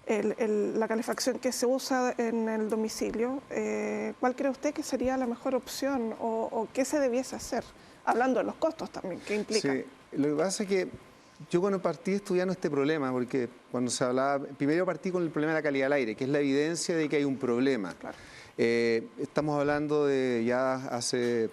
la calefacción que se usa en el domicilio, cuál cree usted que sería la mejor opción o qué se debiese hacer? Hablando de los costos también, ¿qué implica? Sí, lo que pasa es que yo cuando partí estudiando este problema, porque cuando se hablaba, primero partí con el problema de la calidad del aire, que es la evidencia de que hay un problema. Claro. Estamos hablando de ya hace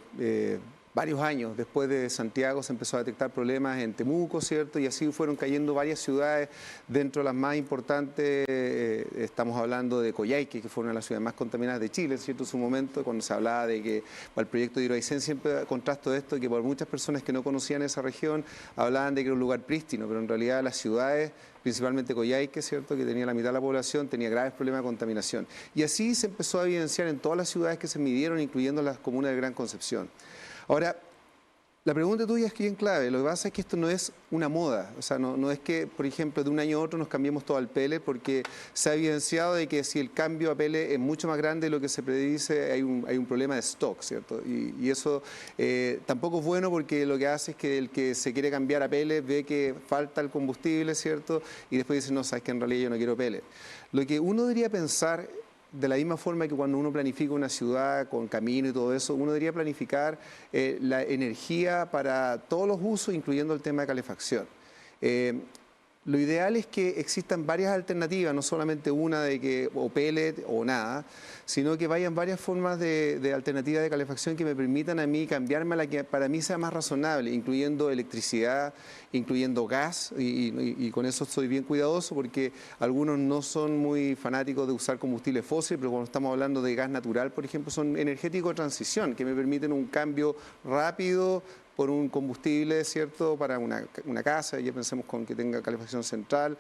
varios años, después de Santiago se empezó a detectar problemas en Temuco, ¿cierto? Y así fueron cayendo varias ciudades, dentro de las más importantes, estamos hablando de Coyhaique, que fue una de las ciudades más contaminadas de Chile, ¿cierto? En su momento, cuando se hablaba de que para el proyecto de Hidroaicén, siempre contrasto esto, que por muchas personas que no conocían esa región, hablaban de que era un lugar prístino, pero en realidad las ciudades, principalmente Coyhaique, ¿cierto?, que tenía la mitad de la población, tenía graves problemas de contaminación. Y así se empezó a evidenciar en todas las ciudades que se midieron, incluyendo las comunas de Gran Concepción. Ahora, la pregunta tuya es bien clave. Lo que pasa es que esto no es una moda. O sea, no es que, por ejemplo, de un año a otro nos cambiemos todo al pellet, porque se ha evidenciado de que si el cambio a pellet es mucho más grande de lo que se predice, hay un problema de stock, ¿cierto? Y eso tampoco es bueno, porque lo que hace es que el que se quiere cambiar a pellet ve que falta el combustible, ¿cierto? Y después dice, no, sabes que en realidad yo no quiero pellet. Lo que uno debería pensar, de la misma forma que cuando uno planifica una ciudad con camino y todo eso, uno debería planificar la energía para todos los usos, incluyendo el tema de calefacción. Lo ideal es que existan varias alternativas, no solamente una de que o pellet o nada, sino que vayan varias formas de alternativas de calefacción que me permitan a mí cambiarme a la que para mí sea más razonable, incluyendo electricidad, incluyendo gas, y con eso estoy bien cuidadoso, porque algunos no son muy fanáticos de usar combustible fósil, pero cuando estamos hablando de gas natural, por ejemplo, son energéticos de transición, que me permiten un cambio rápido por un combustible, ¿cierto?, para una casa, ya pensemos con que tenga calefacción central,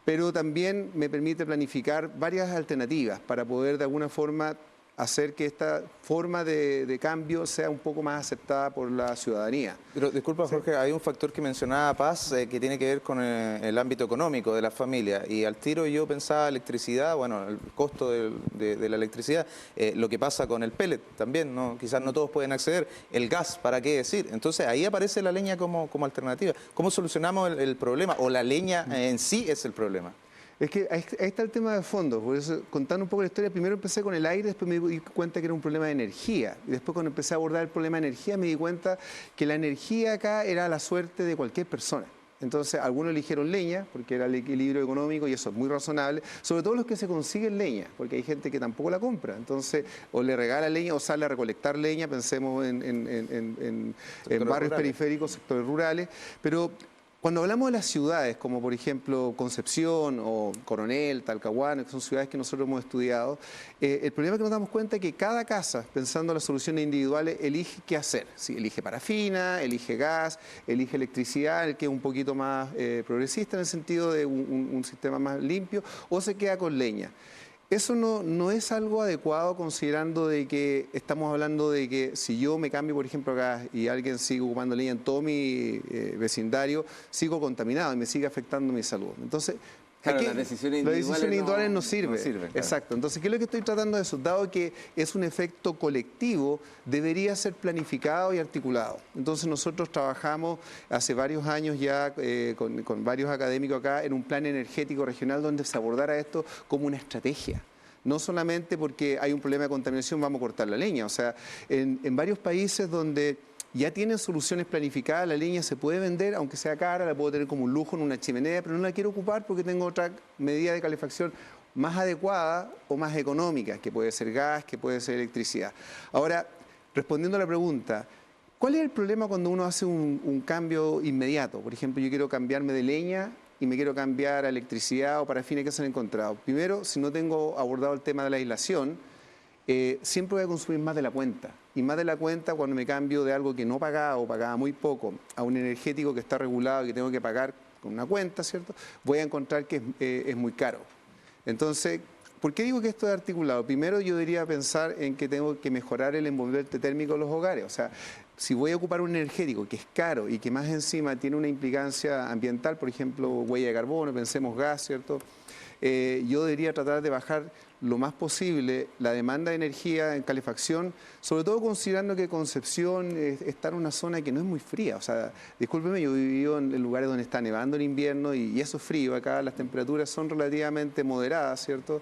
pero también me permite planificar varias alternativas para poder de alguna forma hacer que esta forma de cambio sea un poco más aceptada por la ciudadanía. Pero disculpa, Jorge, hay un factor que mencionaba Paz que tiene que ver con el ámbito económico de la familia, y al tiro yo pensaba electricidad, bueno, el costo de la electricidad, lo que pasa con el pellet también, ¿no? Quizás no todos pueden acceder, el gas, ¿para qué decir? Entonces ahí aparece la leña como alternativa. ¿Cómo solucionamos el problema? ¿O la leña en sí es el problema? Es que ahí está el tema de fondo. Por eso, contando un poco la historia, primero empecé con el aire, después me di cuenta que era un problema de energía. Y después, cuando empecé a abordar el problema de energía, me di cuenta que la energía acá era la suerte de cualquier persona. Entonces, algunos eligieron leña, porque era el equilibrio económico, y eso es muy razonable, sobre todo los que se consiguen leña, porque hay gente que tampoco la compra. Entonces, o le regala leña o sale a recolectar leña, pensemos en barrios periféricos, sectores rurales, pero cuando hablamos de las ciudades, como por ejemplo Concepción o Coronel, Talcahuano, que son ciudades que nosotros hemos estudiado, el problema es que nos damos cuenta que cada casa, pensando en las soluciones individuales, elige qué hacer. ¿Sí? Elige parafina, elige gas, elige electricidad, el que es un poquito más progresista en el sentido de un sistema más limpio, o se queda con leña. Eso no es algo adecuado, considerando de que estamos hablando de que si yo me cambio, por ejemplo, acá y alguien sigue ocupando leña en todo mi vecindario, sigo contaminado y me sigue afectando mi salud. Entonces, claro, las decisiones individuales no sirven. Claro. Exacto. Entonces, ¿qué es lo que estoy tratando de eso? Dado que es un efecto colectivo, debería ser planificado y articulado. Entonces, nosotros trabajamos hace varios años ya con varios académicos acá en un plan energético regional donde se abordara esto como una estrategia. No solamente porque hay un problema de contaminación vamos a cortar la leña. O sea, en varios países donde ya tienen soluciones planificadas, la leña se puede vender, aunque sea cara, la puedo tener como un lujo en una chimenea, pero no la quiero ocupar porque tengo otra medida de calefacción más adecuada o más económica, que puede ser gas, que puede ser electricidad. Ahora, respondiendo a la pregunta, ¿cuál es el problema cuando uno hace un cambio inmediato? Por ejemplo, yo quiero cambiarme de leña y me quiero cambiar a electricidad o parafina, ¿qué se han encontrado? Primero, si no tengo abordado el tema de la aislación, siempre voy a consumir más de la cuenta. Y más de la cuenta cuando me cambio de algo que no pagaba o pagaba muy poco a un energético que está regulado y que tengo que pagar con una cuenta, ¿cierto? Voy a encontrar que es muy caro. Entonces, ¿por qué digo que esto es articulado? Primero, yo diría pensar en que tengo que mejorar el envolvente térmico de los hogares. O sea, si voy a ocupar un energético que es caro y que más encima tiene una implicancia ambiental, por ejemplo, huella de carbono, pensemos gas, ¿cierto? Yo debería tratar de bajar lo más posible la demanda de energía en calefacción, sobre todo considerando que Concepción está en una zona que no es muy fría. O sea, discúlpeme, yo he vivido en lugares donde está nevando en invierno y eso es frío. Acá las temperaturas son relativamente moderadas, ¿cierto?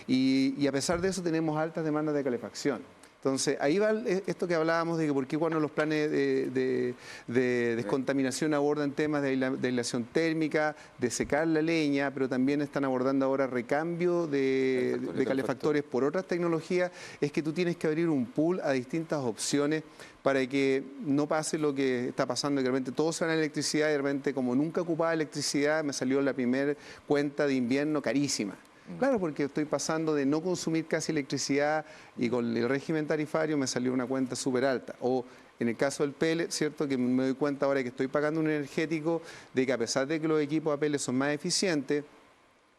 Y a pesar de eso tenemos altas demandas de calefacción. Entonces, ahí va esto que hablábamos de que por qué cuando los planes de descontaminación abordan temas de aislación térmica, de secar la leña, pero también están abordando ahora recambio de calefactores por otras tecnologías, es que tú tienes que abrir un pool a distintas opciones para que no pase lo que está pasando, que de repente todos se van a electricidad y de repente como nunca ocupaba electricidad, me salió la primera cuenta de invierno carísima. Claro, porque estoy pasando de no consumir casi electricidad y con el régimen tarifario me salió una cuenta súper alta. O en el caso del pellet, ¿cierto? Que me doy cuenta ahora que estoy pagando un energético de que a pesar de que los equipos a pellet son más eficientes,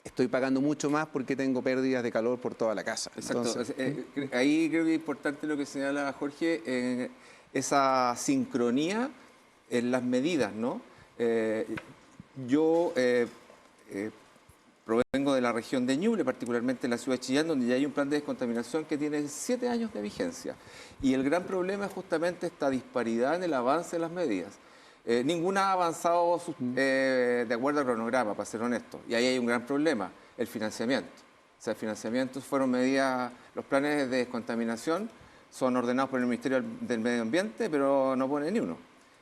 estoy pagando mucho más porque tengo pérdidas de calor por toda la casa. Exacto. Entonces, ahí creo que es importante lo que señala Jorge, esa sincronía en las medidas, ¿no? Yo provengo de la región de Ñuble, particularmente en la ciudad de Chillán, donde ya hay un plan de descontaminación que tiene 7 años de vigencia. Y el gran problema es justamente esta disparidad en el avance de las medidas. Ninguna ha avanzado de acuerdo al cronograma, para ser honesto. Y ahí hay un gran problema, el financiamiento. O sea, el financiamiento fueron medidas, los planes de descontaminación son ordenados por el Ministerio del Medio Ambiente, pero no pone ni uno.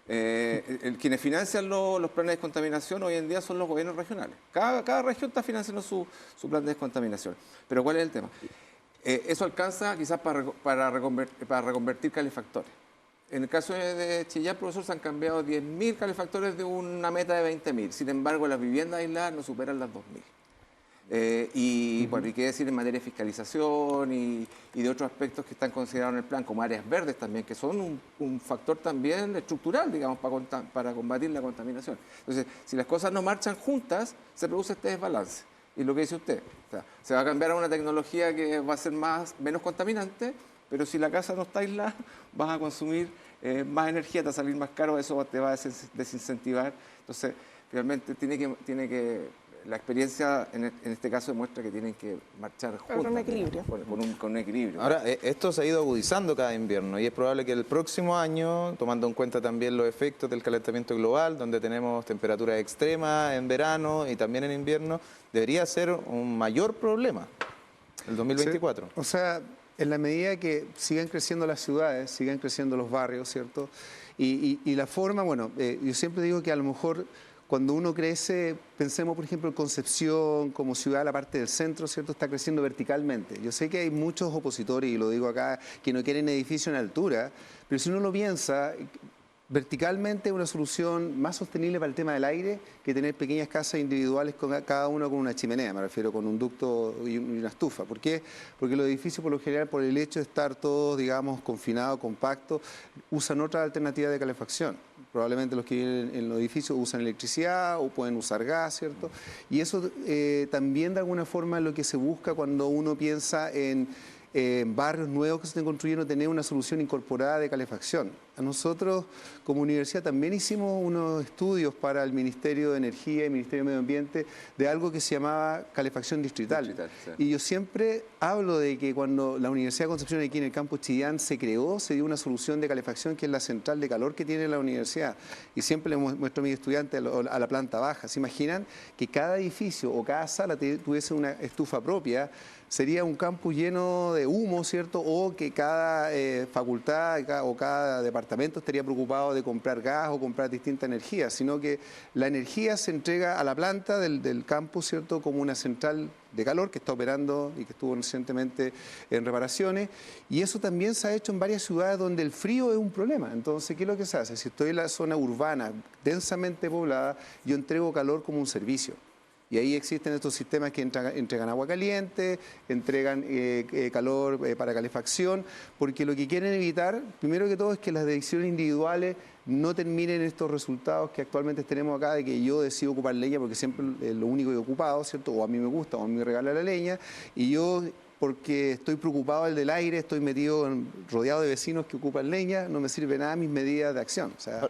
Quienes financian los planes de descontaminación hoy en día son los gobiernos regionales. Cada región está financiando su plan de descontaminación. Pero ¿cuál es el tema? Eso alcanza quizás para reconvertir calefactores. En el caso de Chillán, profesor, se han cambiado 10.000 calefactores de una meta de 20.000. Sin embargo, las viviendas aisladas no superan las 2.000. Bueno, y qué decir en materia de fiscalización y de otros aspectos que están considerados en el plan, como áreas verdes también, que son un factor también estructural, digamos, para combatir la contaminación. Entonces, si las cosas no marchan juntas, se produce este desbalance. Y lo que dice usted, o sea, se va a cambiar a una tecnología que va a ser menos contaminante, pero si la casa no está aislada, vas a consumir más energía, te va a salir más caro, eso te va a desincentivar. Entonces, realmente la experiencia en este caso demuestra que tienen que marchar juntos. Con un equilibrio. Con un equilibrio. Ahora, esto se ha ido agudizando cada invierno y es probable que el próximo año, tomando en cuenta también los efectos del calentamiento global, donde tenemos temperaturas extremas en verano y también en invierno, debería ser un mayor problema el 2024. Sí, o sea, en la medida que sigan creciendo las ciudades, sigan creciendo los barrios, ¿cierto? Y la forma, bueno, yo siempre digo que a lo mejor cuando uno crece, pensemos por ejemplo en Concepción, como ciudad, la parte del centro, ¿cierto? Está creciendo verticalmente. Yo sé que hay muchos opositores, y lo digo acá, que no quieren edificio en altura, pero si uno lo piensa, verticalmente es una solución más sostenible para el tema del aire que tener pequeñas casas individuales, cada uno con una chimenea, me refiero, con un ducto y una estufa. ¿Por qué? Porque los edificios, por lo general, por el hecho de estar todos, digamos, confinados, compactos, usan otra alternativa de calefacción. Probablemente los que viven en los edificios usan electricidad o pueden usar gas, ¿cierto? Y eso también de alguna forma es lo que se busca cuando uno piensa en barrios nuevos que se estén construyendo, tener una solución incorporada de calefacción. A nosotros, como universidad, también hicimos unos estudios para el Ministerio de Energía y el Ministerio de Medio Ambiente de algo que se llamaba calefacción distrital. Sí. Y yo siempre hablo de que cuando la Universidad de Concepción aquí en el campus Chillán se creó, se dio una solución de calefacción que es la central de calor que tiene la universidad. Y siempre le muestro a mis estudiantes a la planta baja. ¿Se imaginan que cada edificio o cada sala tuviese una estufa propia? Sería un campus lleno de humo, ¿cierto? O que cada facultad o cada departamento estaría preocupado de comprar gas o comprar distinta energía, sino que la energía se entrega a la planta del campus, ¿cierto? Como una central de calor que está operando y que estuvo recientemente en reparaciones. Y eso también se ha hecho en varias ciudades donde el frío es un problema. Entonces, ¿qué es lo que se hace? Si estoy en la zona urbana, densamente poblada, yo entrego calor como un servicio. Y ahí existen estos sistemas que entregan agua caliente, entregan calor para calefacción, porque lo que quieren evitar, primero que todo, es que las decisiones individuales no terminen estos resultados que actualmente tenemos acá, de que yo decido ocupar leña porque siempre es lo único que he ocupado, ¿cierto? O a mí me gusta, o a mí me regala la leña, y yo, porque estoy preocupado del aire, estoy rodeado de vecinos que ocupan leña, no me sirve nada mis medidas de acción. O sea,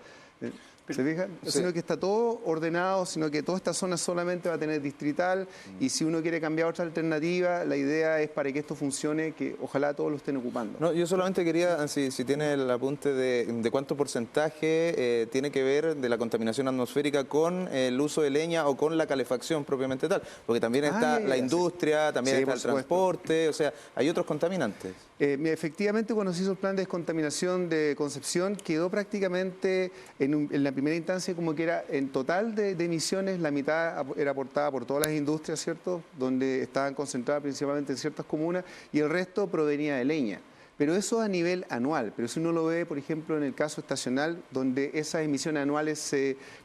¿se fijan? Sí. Sino que está todo ordenado, sino que toda esta zona solamente va a tener distrital, y si uno quiere cambiar otra alternativa, la idea es, para que esto funcione, que ojalá todos lo estén ocupando. No, yo solamente quería, si tiene el apunte de cuánto porcentaje tiene que ver de la contaminación atmosférica con el uso de leña o con la calefacción propiamente tal, porque también está la industria, también Sí, está por el supuesto. transporte, o sea, hay otros contaminantes. Efectivamente, cuando se hizo el plan de descontaminación de Concepción, quedó prácticamente en la primera instancia como que era, en total de emisiones, la mitad era aportada por todas las industrias, ¿cierto?, donde estaban concentradas principalmente en ciertas comunas, y el resto provenía de leña. Pero eso a nivel anual, pero si uno lo ve, por ejemplo, en el caso estacional, donde esas emisiones anuales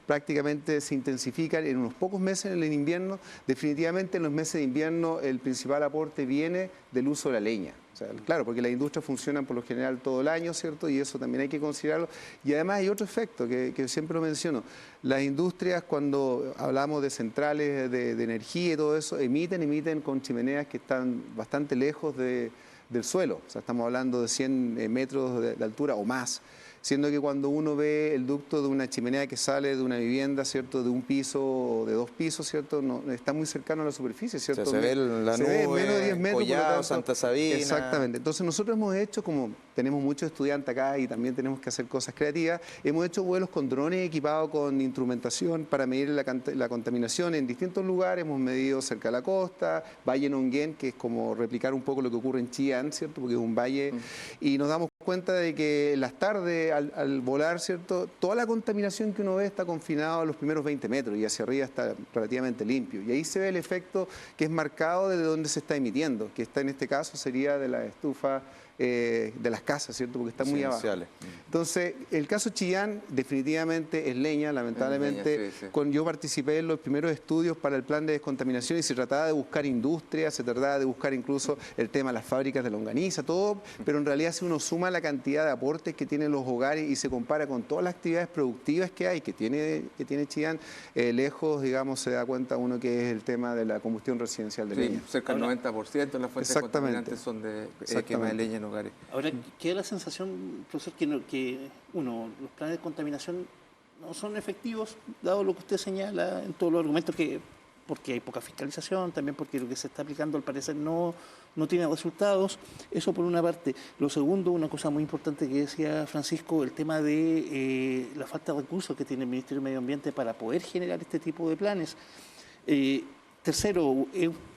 prácticamente se intensifican en unos pocos meses en el invierno, definitivamente en los meses de invierno el principal aporte viene del uso de la leña. O sea, claro, porque las industrias funcionan por lo general todo el año, ¿cierto? Y eso también hay que considerarlo. Y además hay otro efecto que siempre lo menciono. Las industrias, cuando hablamos de centrales de energía y todo eso, emiten con chimeneas que están bastante lejos del suelo. O sea, estamos hablando de 100 metros de altura o más. Siendo que cuando uno ve el ducto de una chimenea que sale de una vivienda, ¿cierto?, de un piso o de 2 pisos, ¿cierto?, no está muy cercano a la superficie, ¿cierto? O sea, se ve la nube, menos de 10 metros, Collado, por lo tanto, Santa Sabina. Exactamente. Entonces nosotros hemos hecho, como tenemos muchos estudiantes acá y también tenemos que hacer cosas creativas, hemos hecho vuelos con drones equipados con instrumentación para medir la contaminación en distintos lugares. Hemos medido cerca de la costa, Valle Nonguén, que es como replicar un poco lo que ocurre en Chillán, ¿cierto?, porque es un valle, y nos damos cuenta de que en las tardes, al volar, ¿cierto?, toda la contaminación que uno ve está confinada a los primeros 20 metros y hacia arriba está relativamente limpio. Y ahí se ve el efecto que es marcado desde donde se está emitiendo, que está en este caso sería de la estufa de las casas, ¿cierto?, porque está muy abajo. Entonces, el caso Chillán definitivamente es leña, lamentablemente. Leña, sí. Yo participé en los primeros estudios para el plan de descontaminación y se trataba de buscar industria, se trataba de buscar incluso el tema de las fábricas de longaniza, todo, pero en realidad si uno suma la cantidad de aportes que tienen los hogares y se compara con todas las actividades productivas que hay, que tiene Chillán, lejos, digamos, se da cuenta uno que es el tema de la combustión residencial de leña. Cerca del 90% de las fuentes contaminantes son de quema de leña en hogares. Ahora, queda la sensación, profesor, que los planes de contaminación no son efectivos, dado lo que usted señala en todos los argumentos, porque hay poca fiscalización, también porque lo que se está aplicando al parecer no tiene resultados. Eso por una parte. Lo segundo, una cosa muy importante que decía Francisco, el tema de la falta de recursos que tiene el Ministerio de Medio Ambiente para poder generar este tipo de planes. Tercero,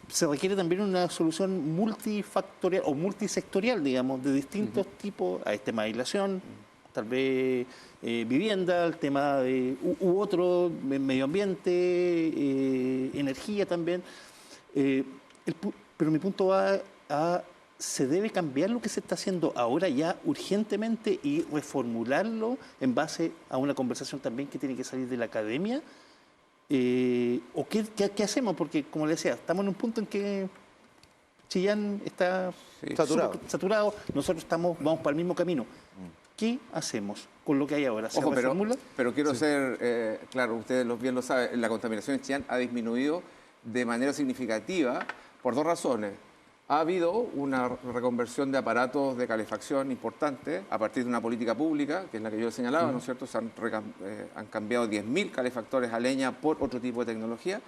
se requiere también una solución multifactorial o multisectorial, digamos, de distintos tipos. Hay tema de aislación, tal vez vivienda, el tema de otro, medio ambiente, energía también. Pero mi punto va a, ¿se debe cambiar lo que se está haciendo ahora ya urgentemente y reformularlo en base a una conversación también que tiene que salir de la academia? ¿O qué hacemos? Porque, como le decía, estamos en un punto en que Chillán está saturado, nosotros vamos para el mismo camino. ¿Qué hacemos con lo que hay ahora? ¿Se reformula? Pero quiero ser claro, ustedes bien lo saben, la contaminación en Chillán ha disminuido de manera significativa por 2 razones. Ha habido una reconversión de aparatos de calefacción importante a partir de una política pública, que es la que yo señalaba, ¿no es cierto? Se han cambiado 10.000 calefactores a leña por otro tipo de tecnología.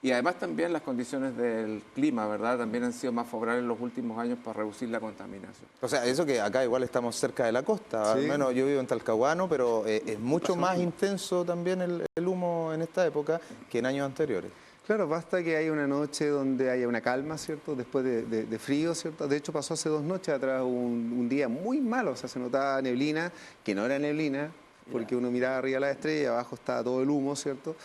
Y además también las condiciones del clima, ¿verdad?, también han sido más favorables en los últimos años para reducir la contaminación. O sea, eso que acá igual estamos cerca de la costa, al menos yo vivo en Talcahuano, pero es mucho más intenso también el humo en esta época que en años anteriores. Claro, basta que haya una noche donde haya una calma, ¿cierto?, después de frío, ¿cierto? De hecho, pasó hace 2 noches atrás un día muy malo, o sea, se notaba neblina, que no era neblina, porque uno miraba arriba a la estrella y abajo estaba todo el humo, ¿cierto?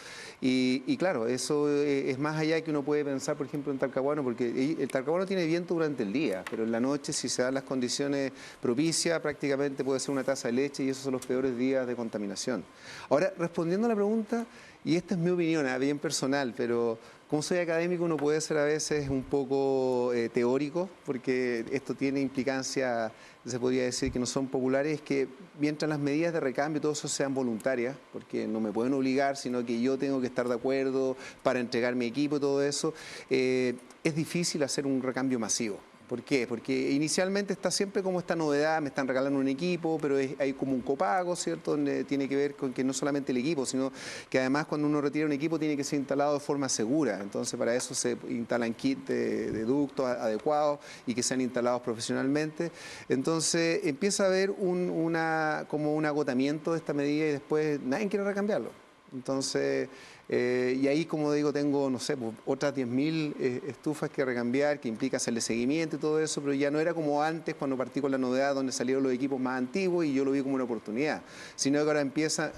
Y claro, eso es más allá que uno puede pensar, por ejemplo, en Talcahuano, porque el Talcahuano tiene viento durante el día, pero en la noche, si se dan las condiciones propicias, prácticamente puede ser una taza de leche y esos son los peores días de contaminación. Ahora, respondiendo a la pregunta, y esta es mi opinión, bien personal, pero como soy académico, uno puede ser a veces un poco teórico, porque esto tiene implicancias, se podría decir, que no son populares, que mientras las medidas de recambio, todo eso sean voluntarias, porque no me pueden obligar, sino que yo tengo que estar de acuerdo para entregar mi equipo y todo eso, es difícil hacer un recambio masivo. ¿Por qué? Porque inicialmente está siempre como esta novedad, me están regalando un equipo, pero hay como un copago, ¿cierto? Donde tiene que ver con que no solamente el equipo, sino que además cuando uno retira un equipo tiene que ser instalado de forma segura. Entonces para eso se instalan kits de ductos adecuados y que sean instalados profesionalmente. Entonces empieza a haber como un agotamiento de esta medida y después nadie quiere recambiarlo. Entonces... y ahí, como digo, tengo, no sé, otras 10.000 estufas que recambiar, que implica hacerle seguimiento y todo eso, pero ya no era como antes cuando partí con la novedad, donde salieron los equipos más antiguos y yo lo vi como una oportunidad, sino que ahora empiezan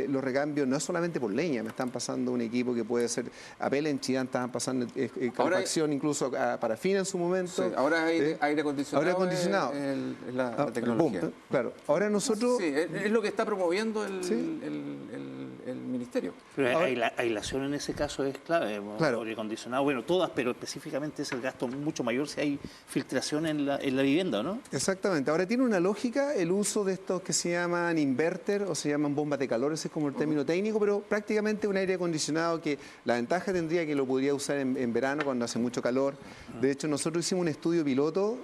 los recambios, no es solamente por leña, me están pasando un equipo que puede ser a pela en Chillán, estaban pasando calefacción incluso a parafina en su momento. Sí, ahora hay aire acondicionado. Aire acondicionado. Es la tecnología. Boom, claro. Ahora nosotros... Sí, es lo que está promoviendo el ministerio. Pero la aislación en ese caso es clave, claro. Aire acondicionado, bueno, todas, pero específicamente es el gasto mucho mayor si hay filtración en la vivienda, ¿no? Exactamente. Ahora tiene una lógica el uso de estos que se llaman inverter o se llaman bombas de calor, ese es como el término técnico, pero prácticamente un aire acondicionado que la ventaja tendría que lo podría usar en verano cuando hace mucho calor. De hecho, nosotros hicimos un estudio piloto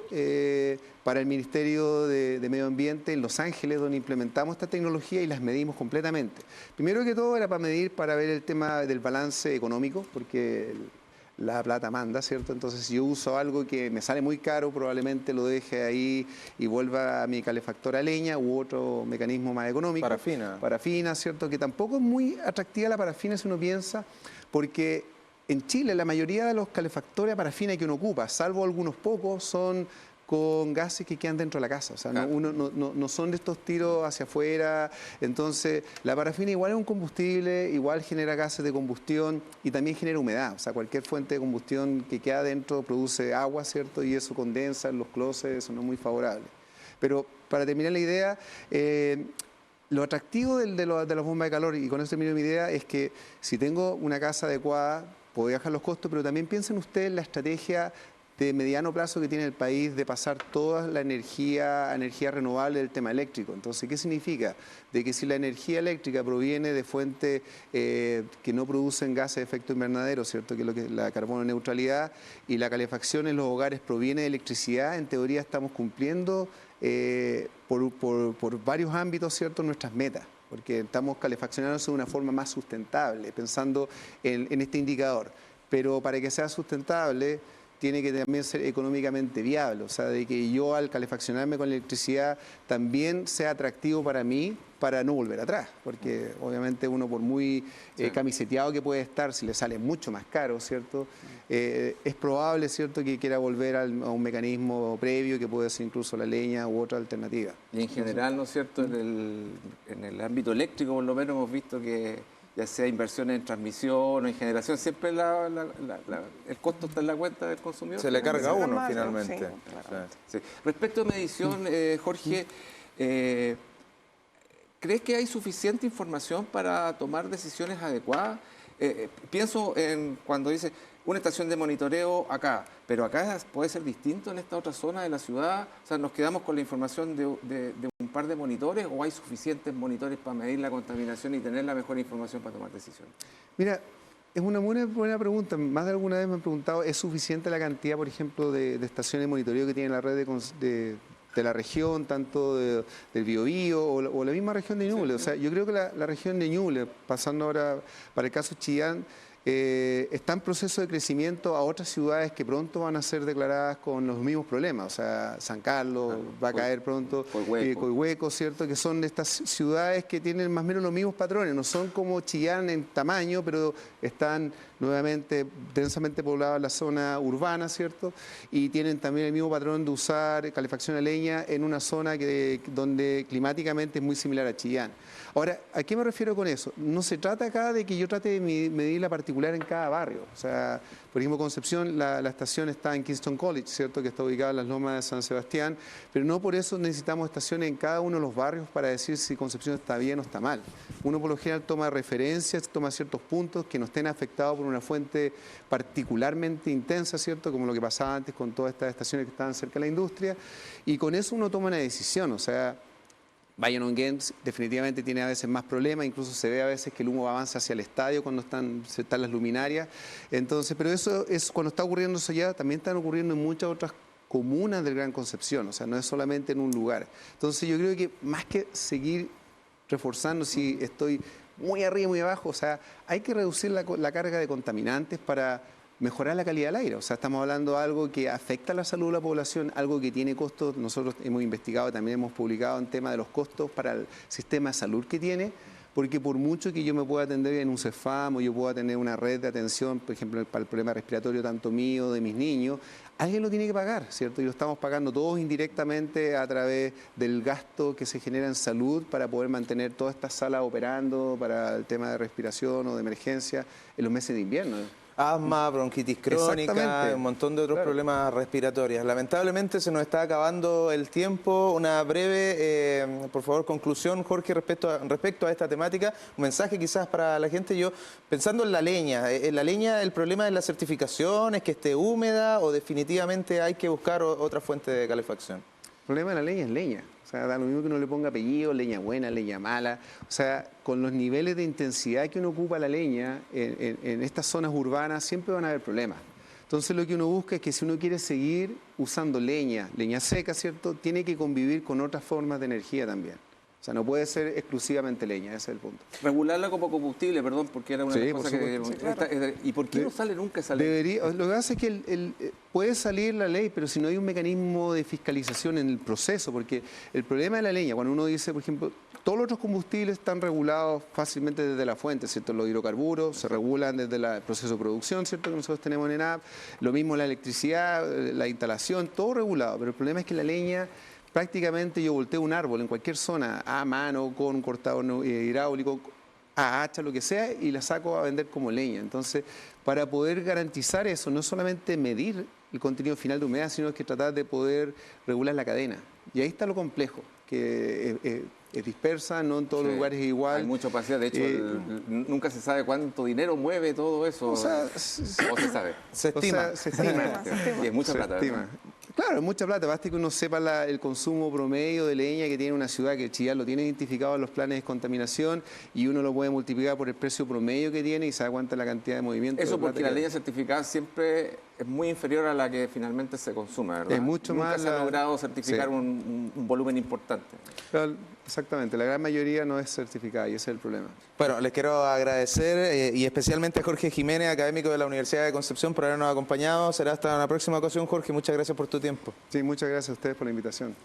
para el Ministerio de Medio Ambiente en Los Ángeles, donde implementamos esta tecnología y las medimos completamente. Primero que todo era para ver el tema del balance económico, porque la plata manda, ¿cierto? Entonces, si yo uso algo que me sale muy caro, probablemente lo deje ahí y vuelva a mi calefactor a leña u otro mecanismo más económico. Parafina. Parafina, ¿cierto? Que tampoco es muy atractiva la parafina si uno piensa, porque en Chile la mayoría de los calefactores a parafina que uno ocupa, salvo algunos pocos, son con gases que quedan dentro de la casa, o sea, claro. no son de estos tiros hacia afuera. Entonces la parafina igual es un combustible, igual genera gases de combustión y también genera humedad, o sea, cualquier fuente de combustión que queda dentro produce agua, ¿cierto? Y eso condensa en los closets, eso no es muy favorable. Pero para terminar la idea, lo atractivo de las bombas de calor, y con eso termino mi idea, es que si tengo una casa adecuada, puedo bajar los costos, pero también piensen ustedes en la estrategia de mediano plazo que tiene el país de pasar toda la energía renovable del tema eléctrico. Entonces, ¿qué significa? De que si la energía eléctrica proviene de fuentes que no producen gases de efecto invernadero, ¿cierto? Que es lo que es la carbono neutralidad, y la calefacción en los hogares proviene de electricidad, en teoría estamos cumpliendo por varios ámbitos, ¿cierto?, nuestras metas, porque estamos calefaccionándose de una forma más sustentable, pensando en este indicador. Pero para que sea sustentable, tiene que también ser económicamente viable, o sea, de que yo al calefaccionarme con electricidad también sea atractivo para mí, para no volver atrás, porque obviamente uno por muy camiseteado que puede estar, si le sale mucho más caro, ¿cierto? Es probable, ¿cierto?, que quiera volver a un mecanismo previo que puede ser incluso la leña u otra alternativa. Y en general, ¿no es cierto?, en el ámbito eléctrico por lo menos hemos visto que ya sea inversiones en transmisión o en generación, siempre el costo está en la cuenta del consumidor. Se le carga a uno, más, finalmente. Sí. Respecto a medición, Jorge, ¿crees que hay suficiente información para tomar decisiones adecuadas? Pienso en cuando dice una estación de monitoreo acá, pero acá puede ser distinto en esta otra zona de la ciudad. O sea, ¿nos quedamos con la información de un par de monitores o hay suficientes monitores para medir la contaminación y tener la mejor información para tomar decisiones? Mira, es una buena pregunta. Más de alguna vez me han preguntado, ¿es suficiente la cantidad, por ejemplo, de estaciones de monitoreo que tiene la red de la región, tanto del Biobío o la misma región de Ñuble? O sea, yo creo que la región de Ñuble, pasando ahora para el caso Chillán, está en proceso de crecimiento a otras ciudades que pronto van a ser declaradas con los mismos problemas. O sea, San Carlos va a caer pronto, Coihueco, ¿cierto? Que son de estas ciudades que tienen más o menos los mismos patrones. No son como Chillán en tamaño, pero están nuevamente densamente pobladas la zona urbana, ¿cierto? Y tienen también el mismo patrón de usar calefacción a leña en una zona donde climáticamente es muy similar a Chillán. Ahora, ¿a qué me refiero con eso? No se trata acá de que yo trate de medir la particularidad particular en cada barrio. O sea, por ejemplo, Concepción, la estación está en Kingston College, ¿cierto?, que está ubicada en las lomas de San Sebastián, pero no por eso necesitamos estaciones en cada uno de los barrios para decir si Concepción está bien o está mal. Uno por lo general toma referencias, toma ciertos puntos que no estén afectados por una fuente particularmente intensa, ¿cierto?, como lo que pasaba antes con todas estas estaciones que estaban cerca de la industria, y con eso uno toma una decisión. O sea, Bayonne definitivamente tiene a veces más problemas, incluso se ve a veces que el humo avanza hacia el estadio cuando están las luminarias. Entonces, pero eso es cuando está ocurriendo eso allá, también están ocurriendo en muchas otras comunas del Gran Concepción, o sea, no es solamente en un lugar. Entonces yo creo que más que seguir reforzando si estoy muy arriba, muy abajo, o sea, hay que reducir la carga de contaminantes para mejorar la calidad del aire. O sea, estamos hablando de algo que afecta a la salud de la población, algo que tiene costos. Nosotros hemos investigado, también hemos publicado en tema de los costos para el sistema de salud que tiene, porque por mucho que yo me pueda atender en un CEFAM o yo pueda tener una red de atención, por ejemplo, para el problema respiratorio tanto mío, de mis niños, alguien lo tiene que pagar, ¿cierto? Y lo estamos pagando todos indirectamente a través del gasto que se genera en salud para poder mantener todas estas salas operando para el tema de respiración o de emergencia en los meses de invierno. Asma, bronquitis crónica, un montón de otros problemas respiratorios. Lamentablemente se nos está acabando el tiempo. Una breve, por favor, conclusión, Jorge, respecto a esta temática. Un mensaje quizás para la gente. Yo, pensando en la leña, el problema es la certificación, es que esté húmeda o definitivamente hay que buscar otra fuente de calefacción. El problema de la leña es leña. O sea, da lo mismo que uno le ponga apellido, leña buena, leña mala. O sea, con los niveles de intensidad que uno ocupa la leña en estas zonas urbanas siempre van a haber problemas. Entonces lo que uno busca es que si uno quiere seguir usando leña seca, ¿cierto?, tiene que convivir con otras formas de energía también. O sea, no puede ser exclusivamente leña, ese es el punto. Regularla como combustible, perdón, porque era una cosa que... Sí, claro. ¿Y por qué no sale nunca esa ley? Lo que pasa es que puede salir la ley, pero si no hay un mecanismo de fiscalización en el proceso, porque el problema de la leña, cuando uno dice, por ejemplo, todos los otros combustibles están regulados fácilmente desde la fuente, ¿cierto? Los hidrocarburos se regulan desde el proceso de producción, ¿cierto?, que nosotros tenemos en ENAP, lo mismo la electricidad, la instalación, todo regulado, pero el problema es que la leña... Prácticamente yo volteo un árbol en cualquier zona, a mano, con un cortador hidráulico, a hacha, lo que sea, y la saco a vender como leña. Entonces, para poder garantizar eso, no solamente medir el contenido final de humedad, sino que tratar de poder regular la cadena. Y ahí está lo complejo, que es dispersa, no en todos los lugares es igual. Hay mucha opacidad, de hecho, nunca se sabe cuánto dinero mueve todo eso. O sea, ¿o se sabe? Se estima. Se estima. Y es mucha plata. Claro, es mucha plata. Basta que uno sepa el consumo promedio de leña que tiene una ciudad, que Chillán lo tiene identificado en los planes de contaminación, y uno lo puede multiplicar por el precio promedio que tiene y se da cuenta la cantidad de movimiento. Eso porque la leña certificada siempre es muy inferior a la que finalmente se consume, ¿verdad? Es mucho Nunca más... se ha logrado certificar un volumen importante. Claro, exactamente, la gran mayoría no es certificada y ese es el problema. Bueno, les quiero agradecer y especialmente a Jorge Jiménez, académico de la Universidad de Concepción, por habernos acompañado. Será hasta una próxima ocasión, Jorge. Muchas gracias por tu tiempo. Sí, muchas gracias a ustedes por la invitación.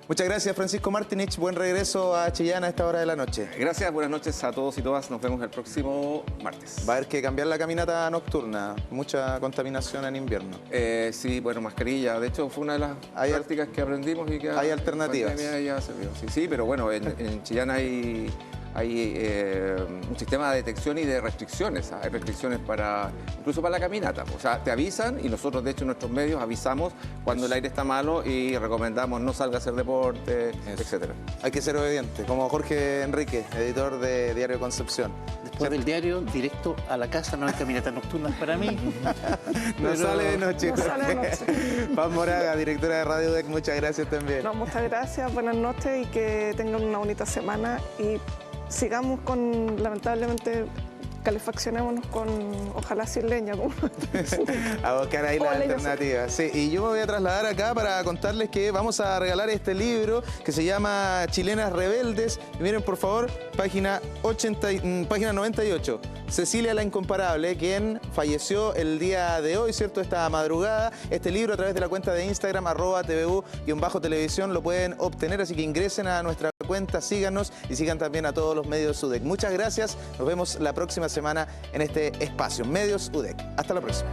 Muchas gracias, Francisco Martinich. Buen regreso a Chillán a esta hora de la noche. Gracias, buenas noches a todos y todas. Nos vemos el próximo martes. Va a haber que cambiar la caminata nocturna. Mucha contaminación en invierno. Sí, bueno, mascarilla. De hecho, fue una de las prácticas que aprendimos y que... Hay alternativas. Sí, pero bueno, en Chillán hay un sistema de detección y de restricciones. Hay restricciones incluso para la caminata. O sea, te avisan y nosotros, de hecho, en nuestros medios avisamos cuando el aire está malo y recomendamos no salga a hacer deporte, etcétera. Hay que ser obediente, como Jorge Enrique, editor de Diario Concepción. Después del diario, directo a la casa, no hay caminatas nocturnas para mí. No sale de noche. No sale de noche. Paz Moraga, directora de Radio UDEC, muchas gracias también. No, muchas gracias, buenas noches y que tengan una bonita semana y sigamos lamentablemente, calefaccionémonos con, ojalá sin leña. Como a buscar ahí las alternativas. Sí, y yo me voy a trasladar acá para contarles que vamos a regalar este libro que se llama Chilenas Rebeldes. Y miren, por favor, página 98. Cecilia la Incomparable, quien falleció el día de hoy, ¿cierto? Esta madrugada. Este libro a través de la cuenta de Instagram, @tvu_televisión, lo pueden obtener, así que ingresen a nuestra cuenta, síganos y sigan también a todos los medios UDEC. Muchas gracias, nos vemos la próxima semana en este espacio, Medios UDEC. Hasta la próxima.